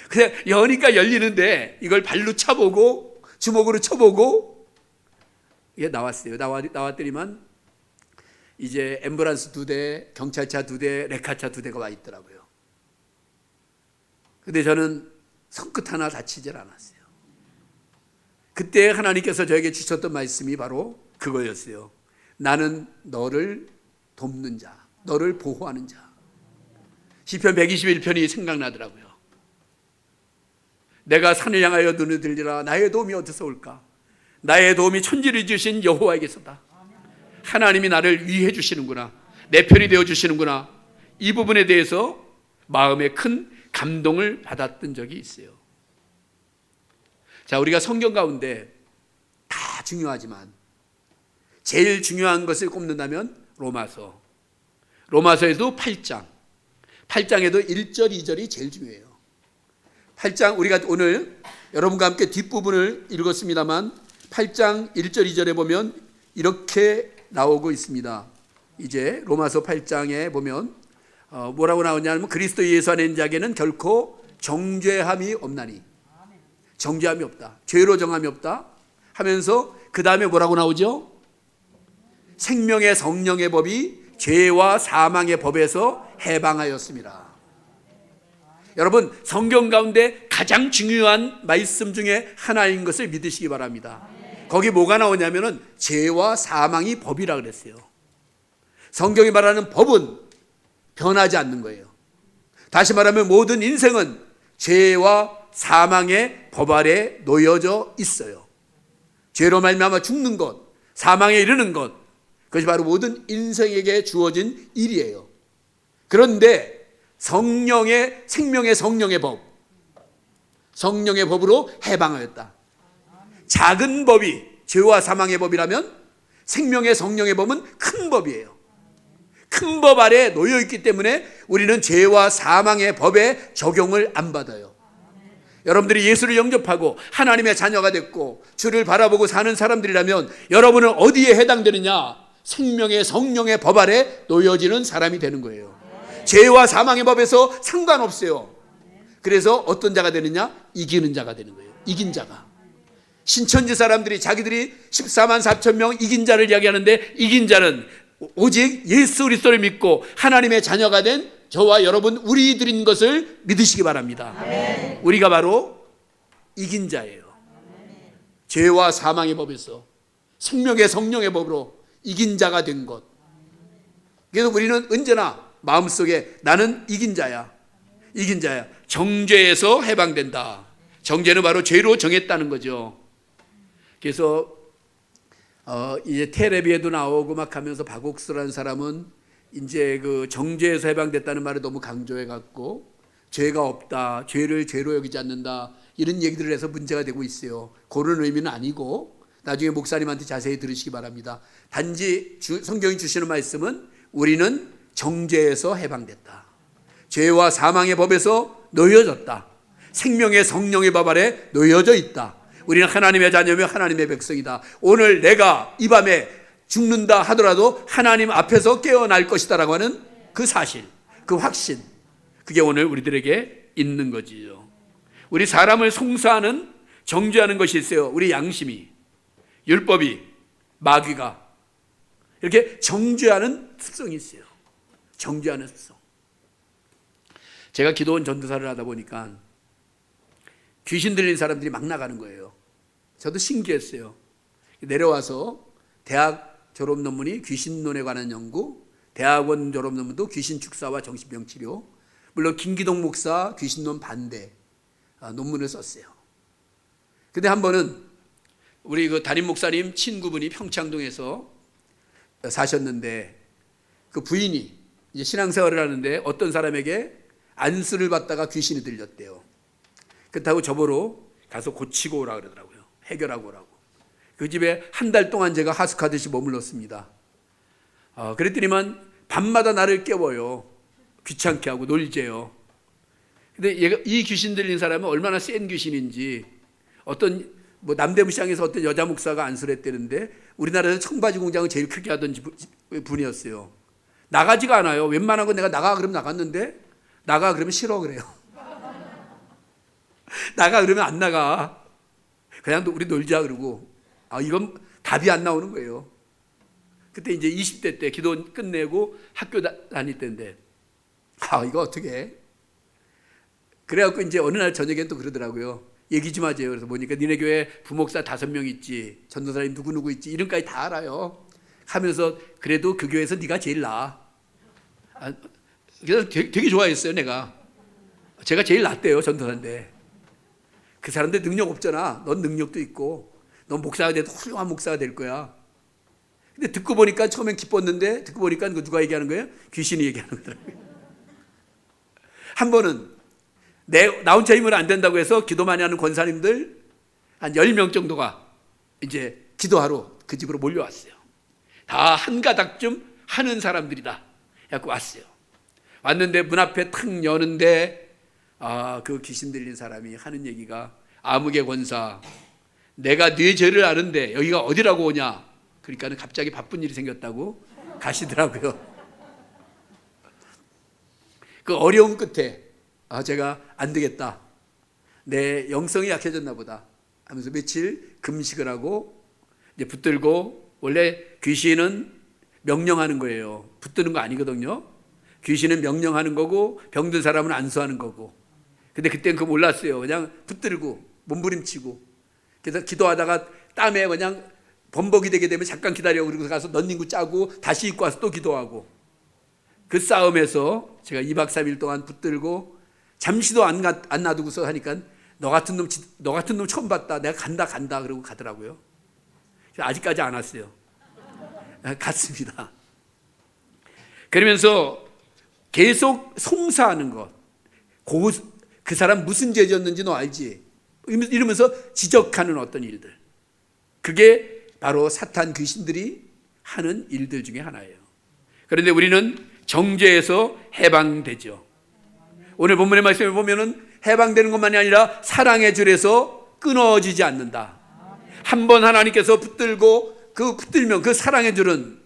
그냥 여니까 열리는데 이걸 발로 차보고 주먹으로 쳐보고 이게 나왔어요. 나왔더니만 이제 앰뷸런스 2대, 경찰차 2대, 레카차 2대가 와 있더라고요. 근데 저는 손끝 하나 다치질 않았어요. 그때 하나님께서 저에게 주셨던 말씀이 바로 그거였어요. 나는 너를 돕는 자, 너를 보호하는 자. 시편 121편이 생각나더라고요. 내가 산을 향하여 눈을 들리라. 나의 도움이 어디서 올까? 나의 도움이 천지를 주신 여호와에게서다. 하나님이 나를 위해 주시는구나. 내 편이 되어 주시는구나. 이 부분에 대해서 마음에 큰 감동을 받았던 적이 있어요. 자, 우리가 성경 가운데 다 중요하지만 제일 중요한 것을 꼽는다면 로마서에도 8장에도 1절, 2절이 제일 중요해요. 8장 우리가 오늘 여러분과 함께 뒷부분을 읽었습니다만 8장 1절, 2절에 보면 이렇게 나오고 있습니다. 이제 로마서 8장에 보면 뭐라고 나오냐면 그리스도 예수 안에 있는 자에게는 결코 정죄함이 없나니. 정죄함이 없다. 죄로 정함이 없다 하면서 그 다음에 뭐라고 나오죠? 생명의 성령의 법이 죄와 사망의 법에서 해방하였습니다. 여러분 성경 가운데 가장 중요한 말씀 중에 하나인 것을 믿으시기 바랍니다. 거기 뭐가 나오냐면은 죄와 사망이 법이라 그랬어요. 성경이 말하는 법은 변하지 않는 거예요. 다시 말하면 모든 인생은 죄와 사망의 법 아래 놓여져 있어요. 죄로 말미암아 죽는 것, 사망에 이르는 것, 그것이 바로 모든 인생에게 주어진 일이에요. 그런데 성령의 생명의 성령의 법, 성령의 법으로 해방하였다. 작은 법이 죄와 사망의 법이라면 생명의 성령의 법은 큰 법이에요. 큰 법 아래 놓여 있기 때문에 우리는 죄와 사망의 법에 적용을 안 받아요. 여러분들이 예수를 영접하고 하나님의 자녀가 됐고 주를 바라보고 사는 사람들이라면 여러분은 어디에 해당되느냐? 생명의 성령의 법 아래 놓여지는 사람이 되는 거예요. 죄와 사망의 법에서 상관없어요. 그래서 어떤 자가 되느냐? 이기는 자가 되는 거예요. 이긴 자가. 신천지 사람들이 자기들이 14만 4천 명 이긴 자를 이야기하는데 이긴 자는 오직 예수 그리스도를 믿고 하나님의 자녀가 된 저와 여러분 우리들인 것을 믿으시기 바랍니다. 아멘. 우리가 바로 이긴 자예요. 아멘. 죄와 사망의 법에서 생명의 성령의 법으로 이긴 자가 된 것. 그래서 우리는 언제나 마음속에 나는 이긴 자야. 이긴 자야. 정죄에서 해방된다. 정죄는 바로 죄로 정했다는 거죠. 그래서 이제 텔레비에도 나오고 막 하면서 박옥수라는 사람은 이제 그 정죄에서 해방됐다는 말을 너무 강조해 갖고 죄가 없다, 죄를 죄로 여기지 않는다 이런 얘기들을 해서 문제가 되고 있어요. 그런 의미는 아니고 나중에 목사님한테 자세히 들으시기 바랍니다. 단지 성경이 주시는 말씀은 우리는 정죄에서 해방됐다. 죄와 사망의 법에서 놓여졌다. 생명의 성령의 법 아래 놓여져 있다. 우리는 하나님의 자녀며 하나님의 백성이다. 오늘 내가 이 밤에 죽는다 하더라도 하나님 앞에서 깨어날 것이다라고 하는 그 사실, 그 확신, 그게 오늘 우리들에게 있는 거지요. 우리 사람을 송사하는 정죄하는 것이 있어요. 우리 양심이, 율법이, 마귀가 이렇게 정죄하는 습성이 있어요. 정죄하는 습성. 제가 기도원 전도사를 하다 보니까 귀신 들린 사람들이 막 나가는 거예요. 저도 신기했어요. 내려와서 대학 졸업 논문이 귀신론에 관한 연구, 대학원 졸업 논문도 귀신 축사와 정신병 치료, 물론 김기동 목사 귀신론 반대 논문을 썼어요. 근데 한 번은 우리 그 담임 목사님 친구분이 평창동에서 사셨는데 그 부인이 이제 신앙생활을 하는데 어떤 사람에게 안수를 받다가 귀신이 들렸대요. 그렇다고 저보러 가서 고치고 오라 그러더라고요. 해결하고 오라고. 그 집에 한 달 동안 제가 하숙하듯이 머물렀습니다. 그랬더니만 밤마다 나를 깨워요. 귀찮게 하고 놀재요. 근데 이 귀신 들린 사람은 얼마나 센 귀신인지, 어떤 뭐 남대문 시장에서 어떤 여자 목사가 안수를 했다는데 우리나라에서 청바지 공장을 제일 크게 하던 분이었어요. 나가지가 않아요. 웬만한 건 내가 나가 그러면 나갔는데, 나가 그러면 싫어 그래요. 나가 그러면 안 나가. 그냥 우리 놀자 그러고. 이건 답이 안 나오는 거예요. 그때 이제 20대 때 기도 끝내고 학교 다닐 때인데, 이거 어떻게 해? 그래갖고 이제 어느 날 저녁엔 또 그러더라고요. 얘기 좀 하세요. 그래서 보니까 니네 교회 부목사 5명 있지, 전도사님 누구누구 있지, 이름까지 다 알아요. 하면서 그래도 그 교회에서 네가 제일 나아. 그래서 되게 좋아했어요. 제가 제일 낫대요. 전도사인데. 그 사람들 능력 없잖아. 넌 능력도 있고 넌 목사가 돼도 훌륭한 목사가 될 거야. 근데 듣고 보니까 처음엔 기뻤는데 듣고 보니까 그 누가 얘기하는 거예요? 귀신이 얘기하는 거더라고요. 한 번은 나 혼자 힘으로 안 된다고 해서 기도 많이 하는 권사님들 한 10명 정도가 이제 기도하러 그 집으로 몰려왔어요. 다 한 가닥쯤 하는 사람들이다. 그래서 왔어요. 왔는데 문 앞에 탁 여는데 그 귀신 들린 사람이 하는 얘기가, 아무개 권사, 내가 네 죄를 아는데 여기가 어디라고 오냐. 그러니까 갑자기 바쁜 일이 생겼다고 가시더라고요. 그 어려움 끝에 제가 안 되겠다, 내 영성이 약해졌나 보다 하면서 며칠 금식을 하고 이제 붙들고, 원래 귀신은 명령하는 거예요. 붙드는 거 아니거든요. 귀신은 명령하는 거고 병든 사람은 안수하는 거고. 근데 그때는 그거 몰랐어요. 그냥 붙들고 몸부림치고, 그래서 기도하다가 땀에 그냥 범벅이 되게 되면 잠깐 기다려, 그리고 가서 넌닝구 짜고 다시 입고 와서 또 기도하고. 그 싸움에서 제가 2박 3일 동안 붙들고 잠시도 안 놔두고서 하니까 너 같은 놈 처음 봤다, 내가 간다 그러고 가더라고요. 아직까지 안 왔어요. 갔습니다. 그러면서 계속 송사하는 것, 그 사람 무슨 죄 졌는지 너 알지? 이러면서 지적하는 어떤 일들, 그게 바로 사탄 귀신들이 하는 일들 중에 하나예요. 그런데 우리는 정죄에서 해방되죠. 오늘 본문의 말씀을 보면은 해방되는 것만이 아니라 사랑의 줄에서 끊어지지 않는다. 한번 하나님께서 붙들면 그 사랑의 줄은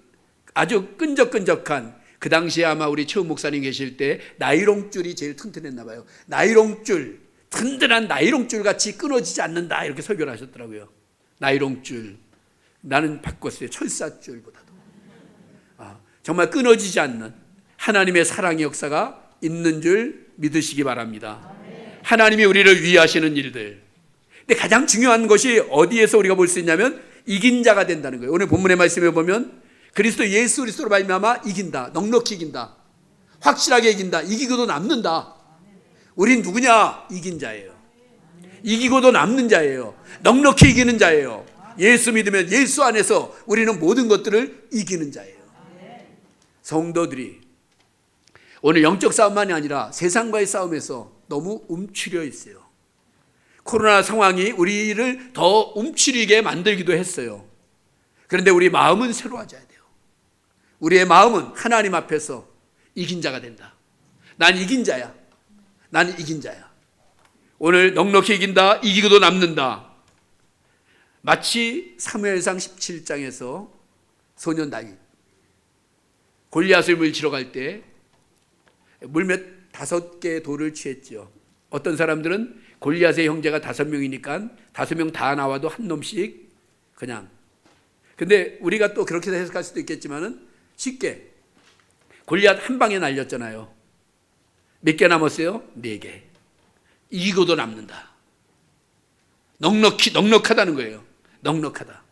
아주 끈적끈적한, 그 당시에 아마 우리 최우 목사님 계실 때 나이롱 줄이 제일 튼튼했나 봐요. 나이롱 줄, 든든한 나이롱 줄 같이 끊어지지 않는다, 이렇게 설교를 하셨더라고요. 나이롱 줄. 나는 바꿨어요. 철사 줄보다도. 정말 끊어지지 않는 하나님의 사랑의 역사가 있는 줄 믿으시기 바랍니다. 하나님이 우리를 위하시는 일들. 근데 가장 중요한 것이 어디에서 우리가 볼 수 있냐면 이긴 자가 된다는 거예요. 오늘 본문의 말씀에 보면 그리스도 예수 그리스도로 말미암아 이긴다, 넉넉히 이긴다, 확실하게 이긴다, 이기고도 남는다. 우린 누구냐? 이긴 자예요. 이기고도 남는 자예요. 넉넉히 이기는 자예요. 예수 믿으면 예수 안에서 우리는 모든 것들을 이기는 자예요. 성도들이 오늘 영적 싸움만이 아니라 세상과의 싸움에서 너무 움츠려 있어요. 코로나 상황이 우리를 더 움츠리게 만들기도 했어요. 그런데 우리 마음은 새로워져야 돼요. 우리의 마음은 하나님 앞에서 이긴 자가 된다. 난 이긴 자야. 난 이긴 자야. 오늘 넉넉히 이긴다, 이기고도 남는다. 마치 사무엘상 17장에서 소년 다윗 골리앗을 물치러 갈 때 물몇 5개의 돌을 취했죠. 어떤 사람들은 골리앗의 형제가 5명이니까 5명 다 나와도 한 놈씩 그냥. 근데 우리가 또 그렇게 해석할 수도 있겠지만은 쉽게 골리앗 한 방에 날렸잖아요. 몇 개 남았어요? 4개. 이기고도 남는다. 넉넉하다는 거예요. 넉넉하다.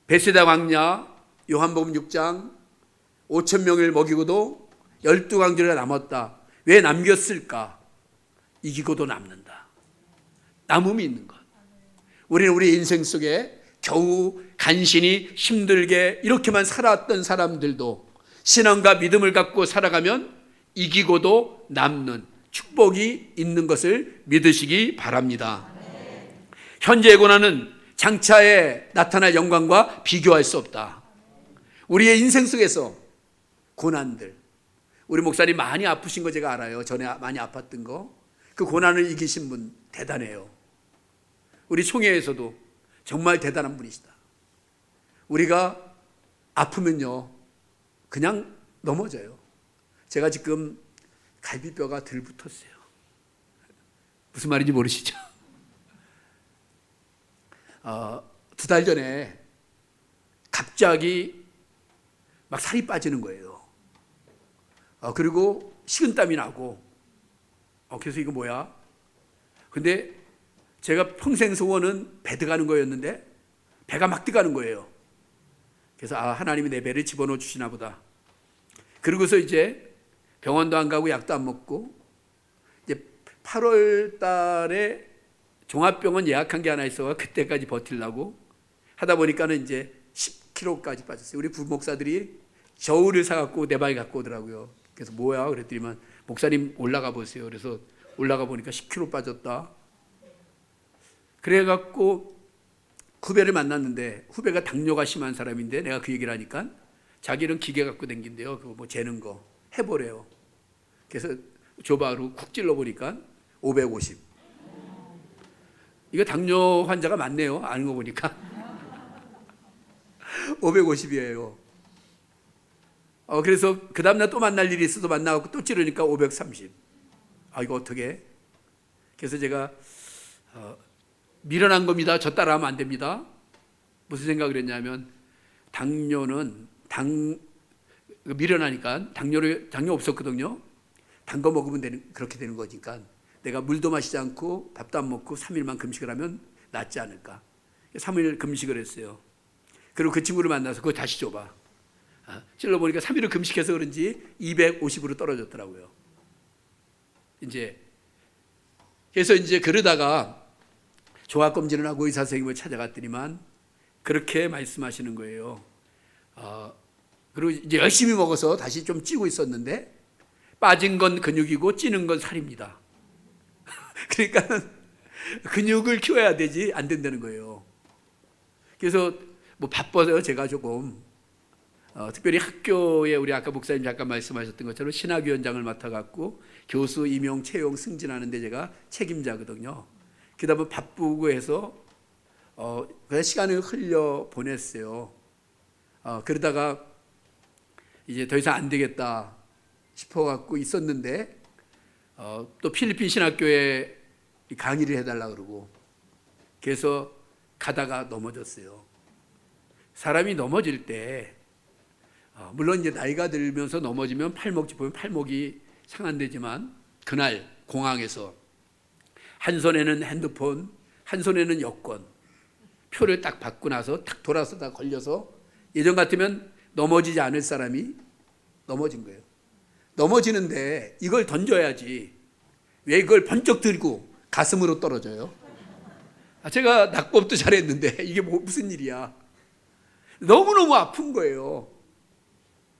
베세다 광야 요한복음 6장 5천 명을 먹이고도 12광주리가 남았다. 왜 남겼을까? 이기고도 남는다. 남음이 있는 것. 우리는 우리 인생 속에 겨우 간신히 힘들게 이렇게만 살았던 사람들도 신앙과 믿음을 갖고 살아가면 이기고도 남는 축복이 있는 것을 믿으시기 바랍니다. 현재의 고난은 장차에 나타날 영광과 비교할 수 없다. 우리의 인생 속에서 고난들, 우리 목사님 많이 아프신 거 제가 알아요. 전에 많이 아팠던 거. 그 고난을 이기신 분 대단해요. 우리 총회에서도 정말 대단한 분이시다. 우리가 아프면요 그냥 넘어져요. 제가 지금 갈비뼈가 들 붙었어요. 무슨 말인지 모르시죠? 2달 전에 갑자기 막 살이 빠지는 거예요. 그리고 식은땀이 나고 그래서 이거 뭐야? 근데 제가 평생 소원은 배 들어가는 거였는데 배가 막 들어가는 거예요. 그래서 하나님이 내 배를 집어넣어 주시나 보다. 그러고서 이제 병원도 안 가고 약도 안 먹고 이제 8월 달에 종합병원 예약한 게 하나 있어 그때까지 버틸라고 하다 보니까는 이제 10kg까지 빠졌어요. 우리 부목사들이 저울을 사갖고 내 방에 갖고 오더라고요. 그래서 뭐야? 그랬더니만 목사님 올라가 보세요. 그래서 올라가 보니까 10kg 빠졌다. 그래갖고 후배를 만났는데 후배가 당뇨가 심한 사람인데 내가 그 얘기를 하니까 자기는 기계 갖고 댕긴대요. 그거 뭐 재는 거 해보래요. 그래서 조바로 쿡 찔러 보니까 550. 이거 당뇨 환자가 많네요. 아는 거 보니까 550이에요. 그래서 그 다음날 또 만날 일이 있어서 만나고 또 찌르니까 530. 이거 어떻게? 그래서 제가 미련한 겁니다. 저 따라하면 안 됩니다. 무슨 생각을 했냐면 당뇨는 미련하니까 당뇨 없었거든요. 단 거 먹으면 그렇게 되는 거니까 내가 물도 마시지 않고 밥도 안 먹고 3일만 금식을 하면 낫지 않을까. 3일 금식을 했어요. 그리고 그 친구를 만나서 그거 다시 줘봐. 찔러보니까 3일을 금식해서 그런지 250으로 떨어졌더라고요. 그래서 이제 그러다가 종합검진을 하고 의사 선생님을 찾아갔더니만 그렇게 말씀하시는 거예요. 그리고 이제 열심히 먹어서 다시 좀 찌고 있었는데 빠진 건 근육이고 찌는 건 살입니다. 그러니까 근육을 키워야 되지 안 된다는 거예요. 그래서 뭐 바빠서요. 제가 조금 특별히 학교에 우리 아까 목사님 잠깐 말씀하셨던 것처럼 신학위원장을 맡아갖고 교수 임용, 채용, 승진하는데 제가 책임자거든요. 그러다 보면 바쁘고 해서 그냥 시간을 흘려 보냈어요. 그러다가 이제 더 이상 안 되겠다 싶어갖고 있었는데 또 필리핀 신학교에 강의를 해달라 그러고 그래서 가다가 넘어졌어요. 사람이 넘어질 때 물론 이제 나이가 들면서 넘어지면 팔목 짚으면 팔목이 상한되지만 그날 공항에서 한 손에는 핸드폰, 한 손에는 여권, 표를 딱 받고 나서 탁 돌아서 다 걸려서 예전 같으면 넘어지지 않을 사람이 넘어진 거예요. 넘어지는데 이걸 던져야지 왜 이걸 번쩍 들고 가슴으로 떨어져요? 제가 낙법도 잘했는데 이게 무슨 일이야? 너무너무 아픈 거예요.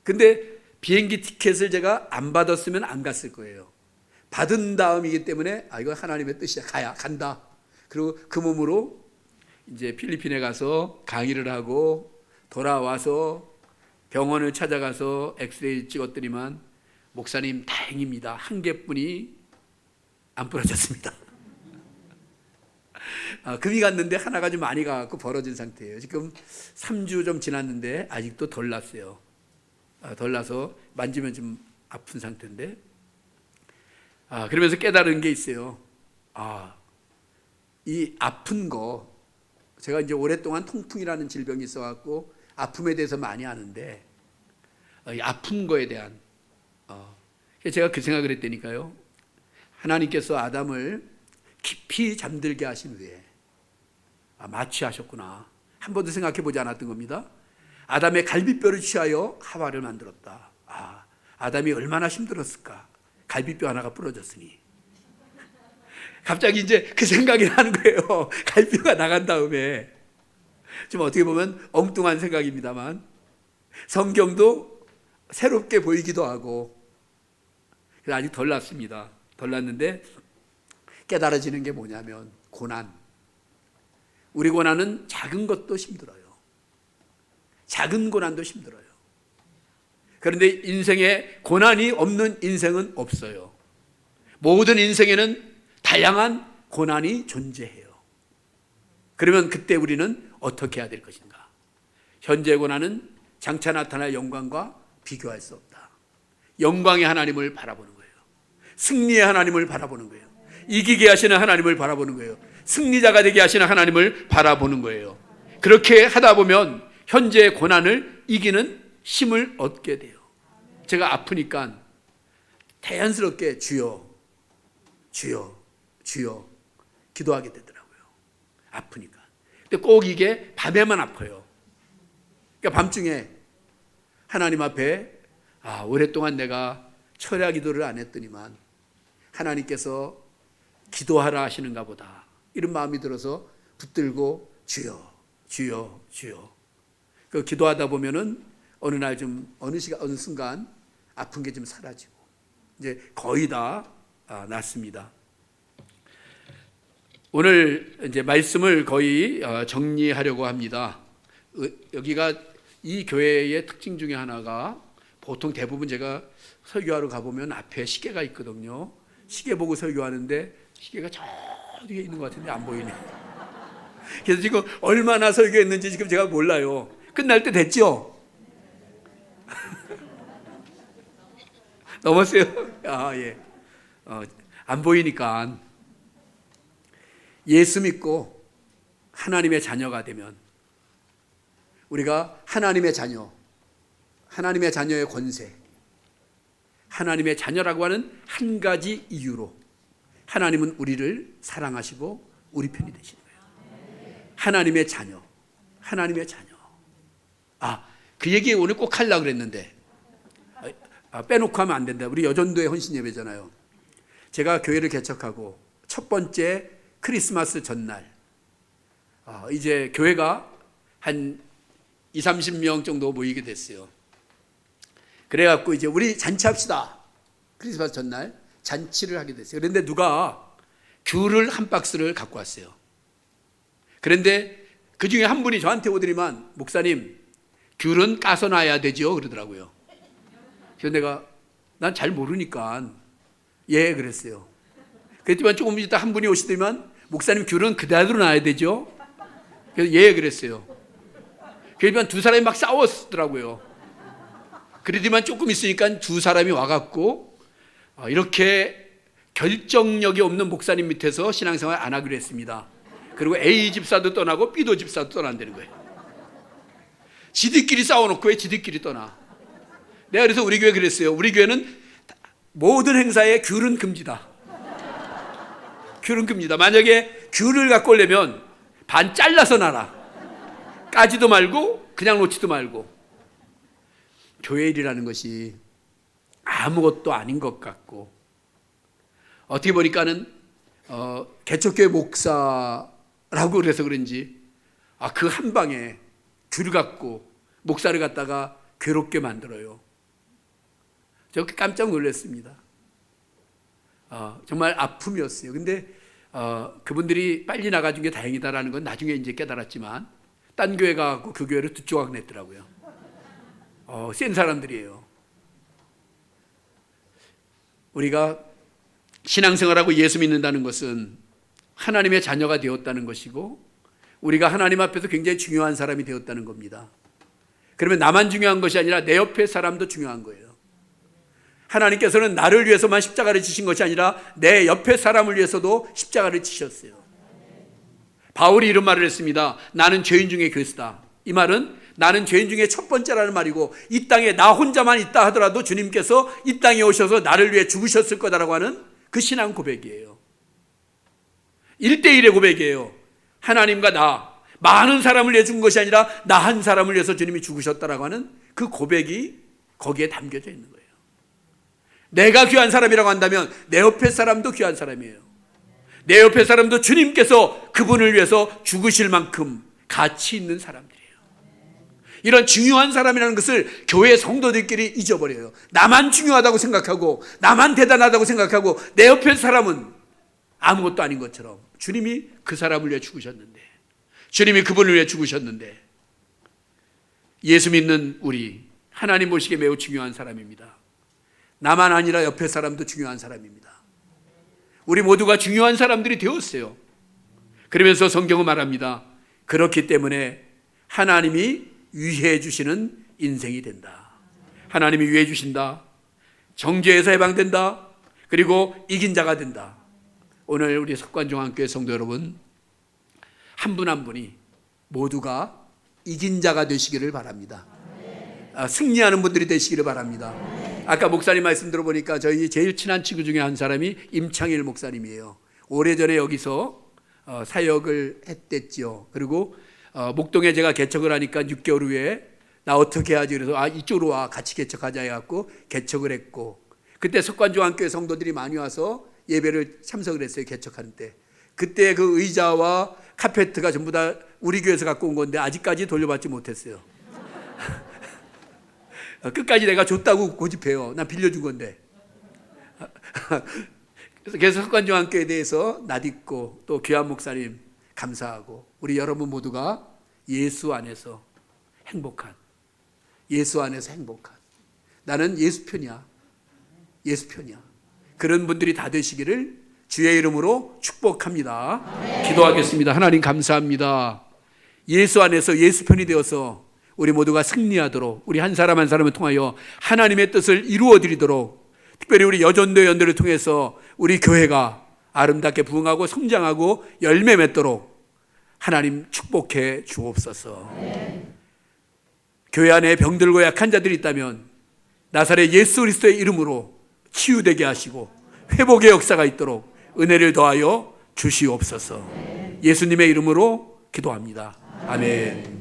근데 비행기 티켓을 제가 안 받았으면 안 갔을 거예요. 받은 다음이기 때문에 이거 하나님의 뜻이야. 간다. 그리고 그 몸으로 이제 필리핀에 가서 강의를 하고 돌아와서 병원을 찾아가서 엑스레이 찍었더니만 목사님 다행입니다. 한 개뿐이 안 부러졌습니다. 금이 갔는데 하나가 좀 많이 가고 벌어진 상태예요. 지금 3주 좀 지났는데 아직도 덜 났어요. 덜 나서 만지면 좀 아픈 상태인데 그러면서 깨달은 게 있어요. 이 아픈 거 제가 이제 오랫동안 통풍이라는 질병이 있어갖고 아픔에 대해서 많이 아는데 이 아픈 거에 대한 제가 그 생각을 했다니까요. 하나님께서 아담을 깊이 잠들게 하신 후에 마취하셨구나. 한 번도 생각해 보지 않았던 겁니다. 아담의 갈비뼈를 취하여 하와를 만들었다. 아담이 얼마나 힘들었을까. 갈비뼈 하나가 부러졌으니. 갑자기 이제 그 생각이 나는 거예요. 갈비뼈가 나간 다음에. 좀 어떻게 보면 엉뚱한 생각입니다만 성경도 새롭게 보이기도 하고, 그래서 아직 덜 났습니다. 덜 났는데 깨달아지는 게 뭐냐면 고난. 우리 고난은 작은 것도 힘들어요. 작은 고난도 힘들어요. 그런데 인생에 고난이 없는 인생은 없어요. 모든 인생에는 다양한 고난이 존재해요. 그러면 그때 우리는 어떻게 해야 될 것인가? 현재 고난은 장차 나타날 영광과 비교할 수 없다. 영광의 하나님을 바라보는 거예요. 승리의 하나님을 바라보는 거예요. 이기게 하시는 하나님을 바라보는 거예요. 승리자가 되게 하시는 하나님을 바라보는 거예요. 그렇게 하다 보면 현재의 고난을 이기는 힘을 얻게 돼요. 제가 아프니까 자연스럽게 주여, 주여, 주여 기도하게 되더라고요. 아프니까. 근데 꼭 이게 밤에만 아파요. 그러니까 밤중에 하나님 앞에 오랫동안 내가 철야 기도를 안 했더니만 하나님께서 기도하라 하시는가 보다, 이런 마음이 들어서 붙들고 주여, 주여, 주여. 그 기도하다 보면은 어느 날 좀 어느 순간 아픈 게 좀 사라지고 이제 거의 다 낫습니다. 오늘 이제 말씀을 거의 정리하려고 합니다. 여기가 이 교회의 특징 중에 하나가, 보통 대부분 제가 설교하러 가보면 앞에 시계가 있거든요. 시계 보고 설교하는데 시계가 저 뒤에 있는 것 같은데 안 보이네. 그래서 지금 얼마나 설교했는지 지금 제가 몰라요. 끝날 때 됐죠? 넘었어요? 예. 안 보이니까. 예수 믿고 하나님의 자녀가 되면 우리가 하나님의 자녀, 하나님의 자녀의 권세, 하나님의 자녀라고 하는 한 가지 이유로 하나님은 우리를 사랑하시고 우리 편이 되시는 거예요. 하나님의 자녀, 하나님의 자녀. 그 얘기 오늘 꼭 하려고 그랬는데 빼놓고 하면 안 된다. 우리 여전도의 헌신 예배잖아요. 제가 교회를 개척하고 첫 번째 크리스마스 전날, 이제 교회가 한 20-30명 정도 모이게 됐어요. 그래갖고 이제 우리 잔치합시다. 크리스마스 전날 잔치를 하게 됐어요. 그런데 누가 귤을 한 박스를 갖고 왔어요. 그런데 그 중에 한 분이 저한테 오더니만, 목사님, 귤은 까서 놔야 되죠? 그러더라고요. 그래서 내가 난 잘 모르니까 예 그랬어요. 그랬더니 조금 있다 한 분이 오시더니만, 목사님, 귤은 그대로 놔야 되죠? 그래서 예 그랬어요. 그러니까 두 사람이 막 싸웠더라고요. 그러더니만 조금 있으니까 두 사람이 와갖고 이렇게 결정력이 없는 목사님 밑에서 신앙생활 안 하기로 했습니다. 그리고 A 집사도 떠나고 B도 집사도 떠난다는 거예요. 지들끼리 싸워놓고 왜 지들끼리 떠나? 내가 그래서 우리 교회 그랬어요. 우리 교회는 모든 행사에 귤은 금지다. 귤은 금지다. 만약에 귤을 갖고 오려면 반 잘라서 놔라. 까지도 말고 그냥 놓지도 말고. 교회 일이라는 것이 아무것도 아닌 것 같고, 어떻게 보니까는 개척교회 목사라고 그래서 그런지 그 한 방에 귤 갖고 목사를 갖다가 괴롭게 만들어요. 저 깜짝 놀랐습니다. 정말 아픔이었어요. 근데 그분들이 빨리 나가준 게 다행이다라는 건 나중에 이제 깨달았지만, 딴 교회 가고 그 교회를 두 조각 냈더라고요. 센 사람들이에요. 우리가 신앙생활하고 예수 믿는다는 것은 하나님의 자녀가 되었다는 것이고, 우리가 하나님 앞에서 굉장히 중요한 사람이 되었다는 겁니다. 그러면 나만 중요한 것이 아니라 내 옆에 사람도 중요한 거예요. 하나님께서는 나를 위해서만 십자가를 지신 것이 아니라 내 옆에 사람을 위해서도 십자가를 지셨어요. 바울이 이런 말을 했습니다. 나는 죄인 중에 괴수다. 이 말은 나는 죄인 중에 첫 번째라는 말이고, 이 땅에 나 혼자만 있다 하더라도 주님께서 이 땅에 오셔서 나를 위해 죽으셨을 거다라고 하는 그 신앙 고백이에요. 1대1의 고백이에요. 하나님과 나, 많은 사람을 위해 죽은 것이 아니라 나 한 사람을 위해서 주님이 죽으셨다라고 하는 그 고백이 거기에 담겨져 있는 거예요. 내가 귀한 사람이라고 한다면 내 옆에 사람도 귀한 사람이에요. 내 옆에 사람도 주님께서 그분을 위해서 죽으실 만큼 가치 있는 사람들이에요. 이런 중요한 사람이라는 것을 교회 성도들끼리 잊어버려요. 나만 중요하다고 생각하고 나만 대단하다고 생각하고 내 옆에 사람은 아무것도 아닌 것처럼 주님이 그 사람을 위해 죽으셨는데, 주님이 그분을 위해 죽으셨는데, 예수 믿는 우리 하나님 보시기에 매우 중요한 사람입니다. 나만 아니라 옆에 사람도 중요한 사람입니다. 우리 모두가 중요한 사람들이 되었어요. 그러면서 성경은 말합니다. 그렇기 때문에 하나님이 위해 주시는 인생이 된다. 하나님이 위해 주신다. 정죄에서 해방된다. 그리고 이긴 자가 된다. 오늘 우리 석관종합교회 성도 여러분, 한 분 한 분이 모두가 이긴 자가 되시기를 바랍니다. 승리하는 분들이 되시기를 바랍니다. 아까 목사님 말씀 들어보니까 저희 제일 친한 친구 중에 한 사람이 임창일 목사님이에요. 오래전에 여기서 사역을 했댔죠. 그리고 목동에 제가 개척을 하니까 6개월 후에 나 어떻게 하지? 그래서 이쪽으로 와, 같이 개척하자 해갖고 개척을 했고, 그때 석관종합교회 성도들이 많이 와서 예배를 참석을 했어요. 개척하는 때. 그때 그 의자와 카페트가 전부 다 우리 교회에서 갖고 온 건데 아직까지 돌려받지 못했어요. 끝까지 내가 줬다고 고집해요. 난 빌려준 건데. 그래서 석관종합교회에 대해서 낯익고 또 귀한 목사님 감사하고, 우리 여러분 모두가 예수 안에서 행복한, 예수 안에서 행복한, 나는 예수 편이야, 예수 편이야, 그런 분들이 다 되시기를 주의 이름으로 축복합니다. 네. 기도하겠습니다. 하나님 감사합니다. 예수 안에서 예수 편이 되어서 우리 모두가 승리하도록, 우리 한 사람 한 사람을 통하여 하나님의 뜻을 이루어 드리도록, 특별히 우리 여전도 연대를 통해서 우리 교회가 아름답게 부흥하고 성장하고 열매 맺도록 하나님 축복해 주옵소서. 네. 교회 안에 병들고 약한 자들이 있다면 나사렛 예수 그리스도의 이름으로 치유되게 하시고 회복의 역사가 있도록 은혜를 더하여 주시옵소서. 예수님의 이름으로 기도합니다. 아멘.